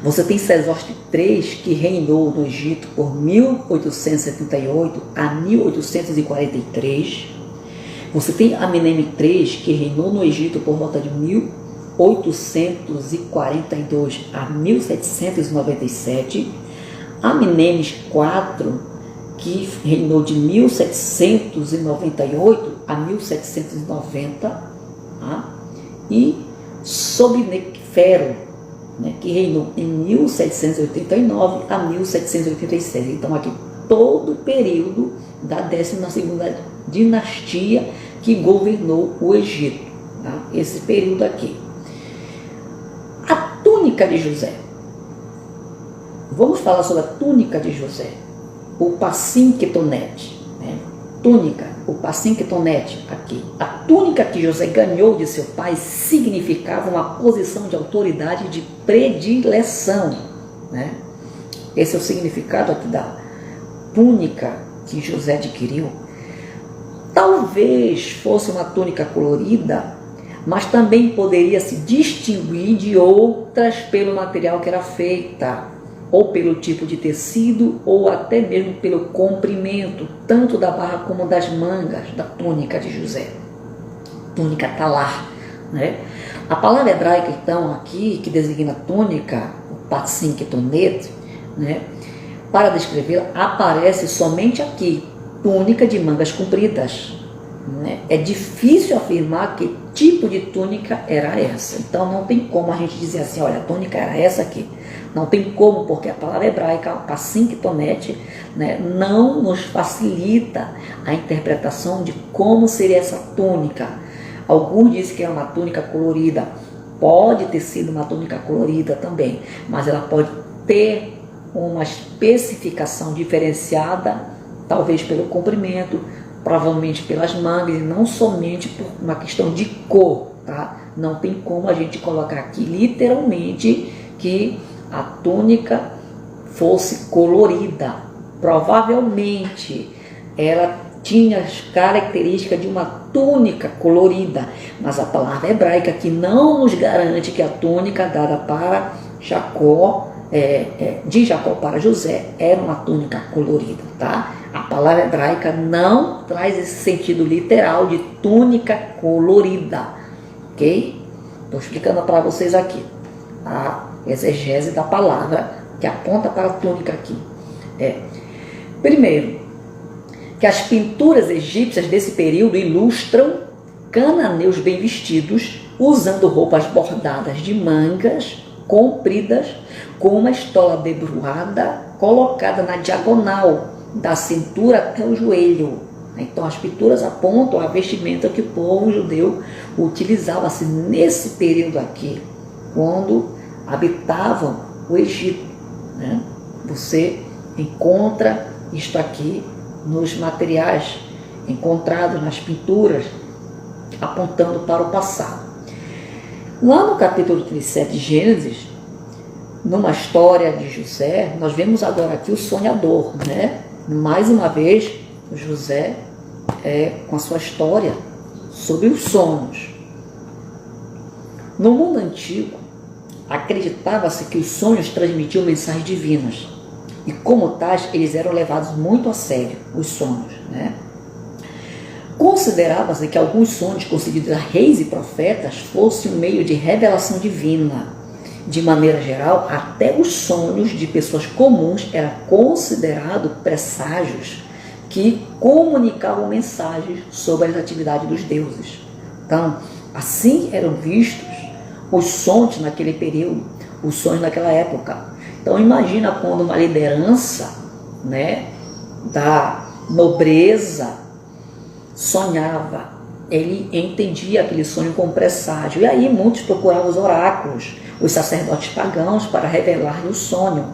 Você tem Sesostre III, que reinou no Egito por 1878 a 1843. Você tem Amenemes III, que reinou no Egito por volta de 1842 a 1797. Amenemes IV, que reinou de 1798 a 1790. Tá? E Sobnekfero, que reinou em 1789 a 1786. Então aqui todo o período da 12ª dinastia que governou o Egito. Tá? Esse período aqui. A túnica de José. Vamos falar sobre a túnica de José. O passim ketonete. Túnica, o passim ketonete aqui. A túnica que José ganhou de seu pai significava uma posição de autoridade e de predileção. Esse é o significado aqui da túnica que José adquiriu. Talvez fosse uma túnica colorida, mas também poderia se distinguir de outras pelo material que era feita. ou pelo tipo de tecido, ou até mesmo pelo comprimento, tanto da barra como das mangas da túnica de José. Túnica talar, né? A palavra hebraica, então, aqui, que designa túnica, o patsim ketonet, né? Para descrevê-la, aparece somente aqui, túnica de mangas compridas. Né? É difícil afirmar que tipo de túnica era essa. Então não tem como a gente dizer assim, olha, a túnica era essa aqui. Não tem como, porque a palavra hebraica, patsim ketonet, né, não nos facilita a interpretação de como seria essa túnica. Alguns dizem que é uma túnica colorida. Pode ter sido uma túnica colorida também, mas ela pode ter uma especificação diferenciada, talvez pelo comprimento, provavelmente pelas mangas, e não somente por uma questão de cor, tá? Não tem como a gente colocar aqui literalmente que a túnica fosse colorida. Provavelmente ela tinha as características de uma túnica colorida, mas a palavra hebraica que não nos garante que a túnica dada para Jacó, de Jacó para José, era uma túnica colorida, tá? A palavra hebraica não traz esse sentido literal de túnica colorida, ok? Estou explicando para vocês aqui a exegese da palavra que aponta para a túnica aqui. Primeiro, que as pinturas egípcias desse período ilustram cananeus bem vestidos, usando roupas bordadas de mangas compridas, com uma estola debruada colocada na diagonal da cintura até o joelho. Então as pinturas apontam a vestimenta que o povo judeu utilizava-se nesse período aqui, quando habitavam o Egito, né? Você encontra isto aqui nos materiais encontrados nas pinturas, apontando para o passado. Lá no capítulo 37 de Gênesis, numa história de José, nós vemos agora aqui o sonhador, né? Mais uma vez, José com a sua história sobre os sonhos. No mundo antigo, acreditava-se que os sonhos transmitiam mensagens divinas, e como tais, eles eram levados muito a sério, os sonhos, né? Considerava-se que alguns sonhos concedidos a reis e profetas fossem um meio de revelação divina. De maneira geral, até os sonhos de pessoas comuns eram considerados presságios que comunicavam mensagens sobre as atividades dos deuses. Então, assim eram vistos os sonhos naquele período, os sonhos naquela época. Então, imagina quando uma liderança, né, da nobreza sonhava, ele entendia aquele sonho como presságio. E aí muitos procuravam os oráculos, os sacerdotes pagãos, para revelar o sonho.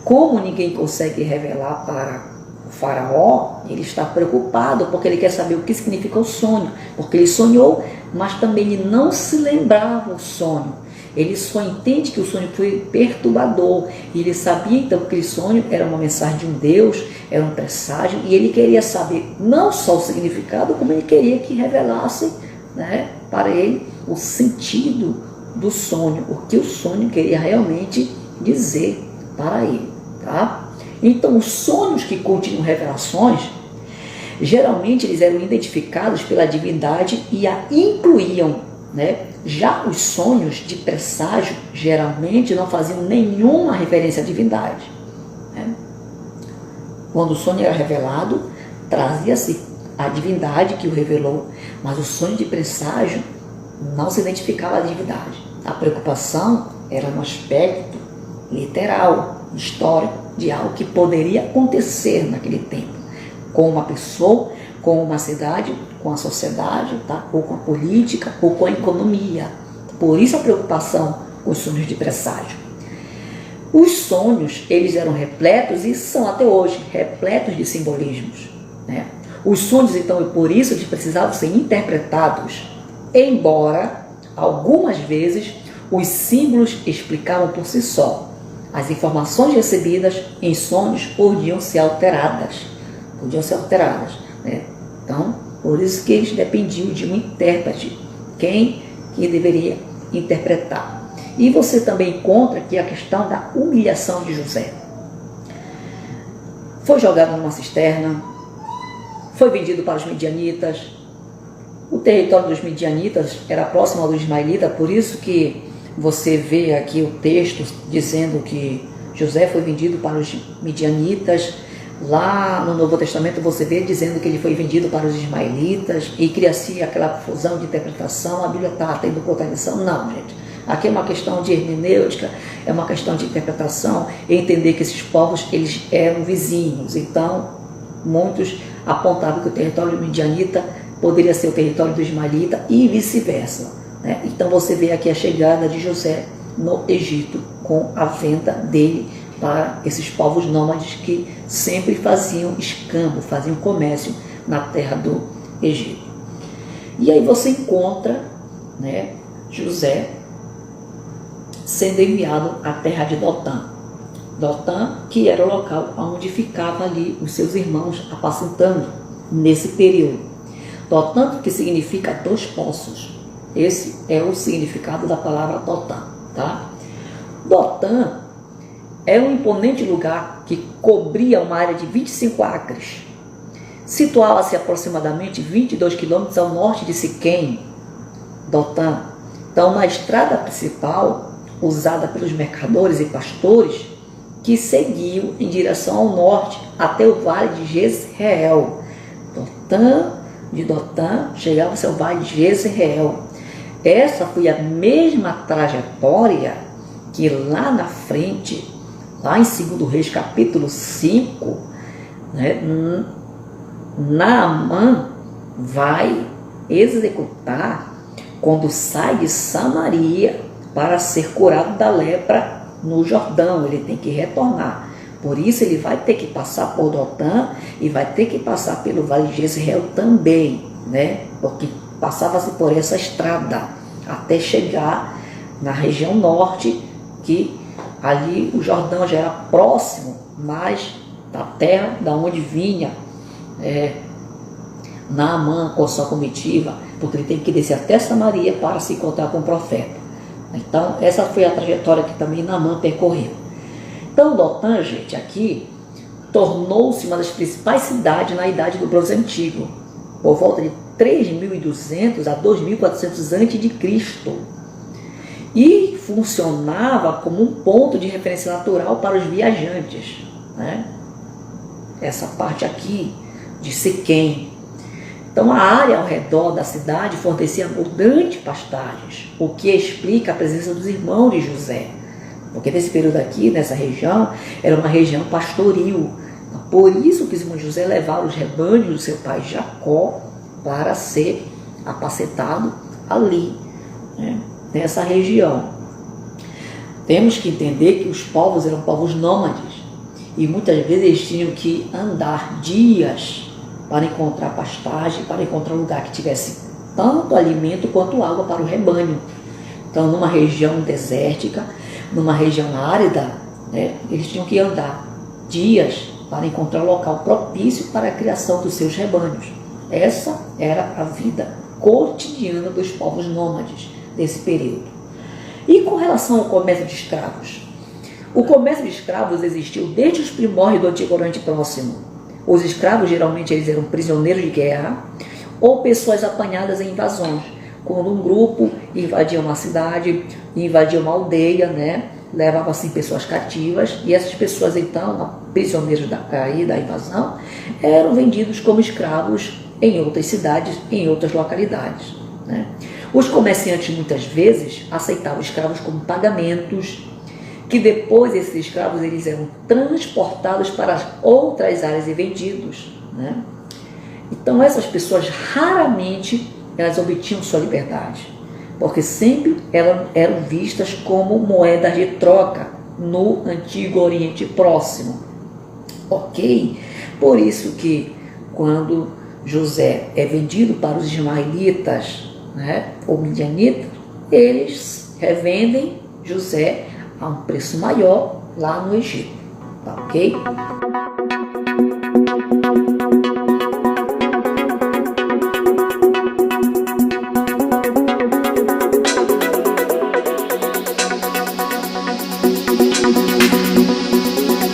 Como ninguém consegue revelar para o faraó, ele está preocupado, porque ele quer saber o que significa o sonho, porque ele sonhou, mas também ele não se lembrava o sonho. Ele só entende que o sonho foi perturbador, e ele sabia então que aquele sonho era uma mensagem de um Deus, era um presságio, e ele queria saber não só o significado, como ele queria que revelasse, né, para ele o sentido do sonho, o que o sonho queria realmente dizer para ele, tá? Então, os sonhos que continham revelações, geralmente eles eram identificados pela divindade e a incluíam, né? Já os sonhos de presságio geralmente não faziam nenhuma referência à divindade, né? Quando o sonho era revelado, trazia-se a divindade que o revelou, mas o sonho de presságio não se identificava a divindade. A preocupação era no aspecto literal, histórico, de algo que poderia acontecer naquele tempo, com uma pessoa, com uma cidade, com a sociedade, tá? Ou com a política, ou com a economia. Por isso a preocupação com os sonhos de presságio. Os sonhos, eles eram repletos, e são até hoje, repletos de simbolismos, né? Os sonhos, então, por isso eles precisavam ser interpretados, embora algumas vezes os símbolos explicavam por si só. As informações recebidas em sonhos podiam ser alteradas, né? Então, por isso que eles dependiam de um intérprete, quem que deveria interpretar. E você também encontra aqui a questão da humilhação de José. foi jogado numa cisterna, foi vendido para os midianitas. O território dos midianitas era próximo ao dos ismaelitas, por isso que você vê aqui o texto dizendo que José foi vendido para os midianitas. Lá no Novo Testamento você vê dizendo que ele foi vendido para os ismaelitas e cria-se aquela fusão de interpretação. A Bíblia está tendo contradição? Não, gente. Aqui é uma questão de hermenêutica, é uma questão de interpretação e entender que esses povos eles eram vizinhos. Então, muitos apontavam que o território midianita poderia ser o território do ismaelita e vice-versa, né? Então você vê aqui a chegada de José no Egito com a venda dele para esses povos nômades que sempre faziam escambo, faziam comércio na terra do Egito. E aí você encontra, né, José sendo enviado à terra de Dotã. Dotã, que era o local onde ficavam ali os seus irmãos apacentando nesse período. Dotã, que significa dois poços. Esse é o significado da palavra Dotã, tá? Dotã é um imponente lugar que cobria uma área de 25 acres. Situava-se aproximadamente 22 quilômetros ao norte de Siquém, Dotã. Então, uma estrada principal usada pelos mercadores e pastores que seguiam em direção ao norte até o vale de Jezreel. De Dotã chegava-se ao vale de Jezreel. Essa foi a mesma trajetória que lá na frente, lá em 2 Reis capítulo 5, né, Naamã vai executar quando sai de Samaria para ser curado da lepra no Jordão. Ele tem que retornar. Por isso ele vai ter que passar por Dotã e vai ter que passar pelo vale de Jezreel também, né? Porque passava-se por essa estrada até chegar na região norte, que ali o Jordão já era próximo, mas da terra da onde vinha Naamã com sua comitiva, porque ele teve que descer até Samaria para se encontrar com o profeta. Então essa foi a trajetória que também Naamã percorreu. Então Dotã, gente, aqui tornou-se uma das principais cidades na Idade do Bronze Antigo, por volta de 3.200 a 2.400 a.C. E funcionava como um ponto de referência natural para os viajantes, né? Essa parte aqui de Siquém. Então a área ao redor da cidade fornecia abundantes pastagens, o que explica a presença dos irmãos de José. Porque nesse período aqui, nessa região, era uma região pastoril. Por isso que os irmãos de José levaram os rebanhos do seu pai Jacó para ser apacentado ali, né, nessa região. Temos que entender que os povos eram povos nômades e muitas vezes eles tinham que andar dias para encontrar pastagem, para encontrar um lugar que tivesse tanto alimento quanto água para o rebanho. Então, numa região desértica, numa região árida, né, eles tinham que andar dias para encontrar um local propício para a criação dos seus rebanhos. Essa era a vida cotidiana dos povos nômades desse período. E com relação ao comércio de escravos? O comércio de escravos existiu desde os primórdios do Antigo Oriente Próximo. Os escravos geralmente eles eram prisioneiros de guerra ou pessoas apanhadas em invasões. Quando um grupo invadia uma cidade, invadia uma aldeia, né, levava assim pessoas cativas, e essas pessoas então, prisioneiros da invasão, eram vendidos como escravos em outras cidades, em outras localidades, né. Os comerciantes muitas vezes aceitavam escravos como pagamentos, que depois esses escravos eles eram transportados para outras áreas e vendidos, né. Então essas pessoas raramente elas obtinham sua liberdade, porque sempre eram vistas como moedas de troca no Antigo Oriente Próximo, ok? Por isso que quando José é vendido para os ismaelitas, né, ou midianitas, eles revendem José a um preço maior lá no Egito, tá ok?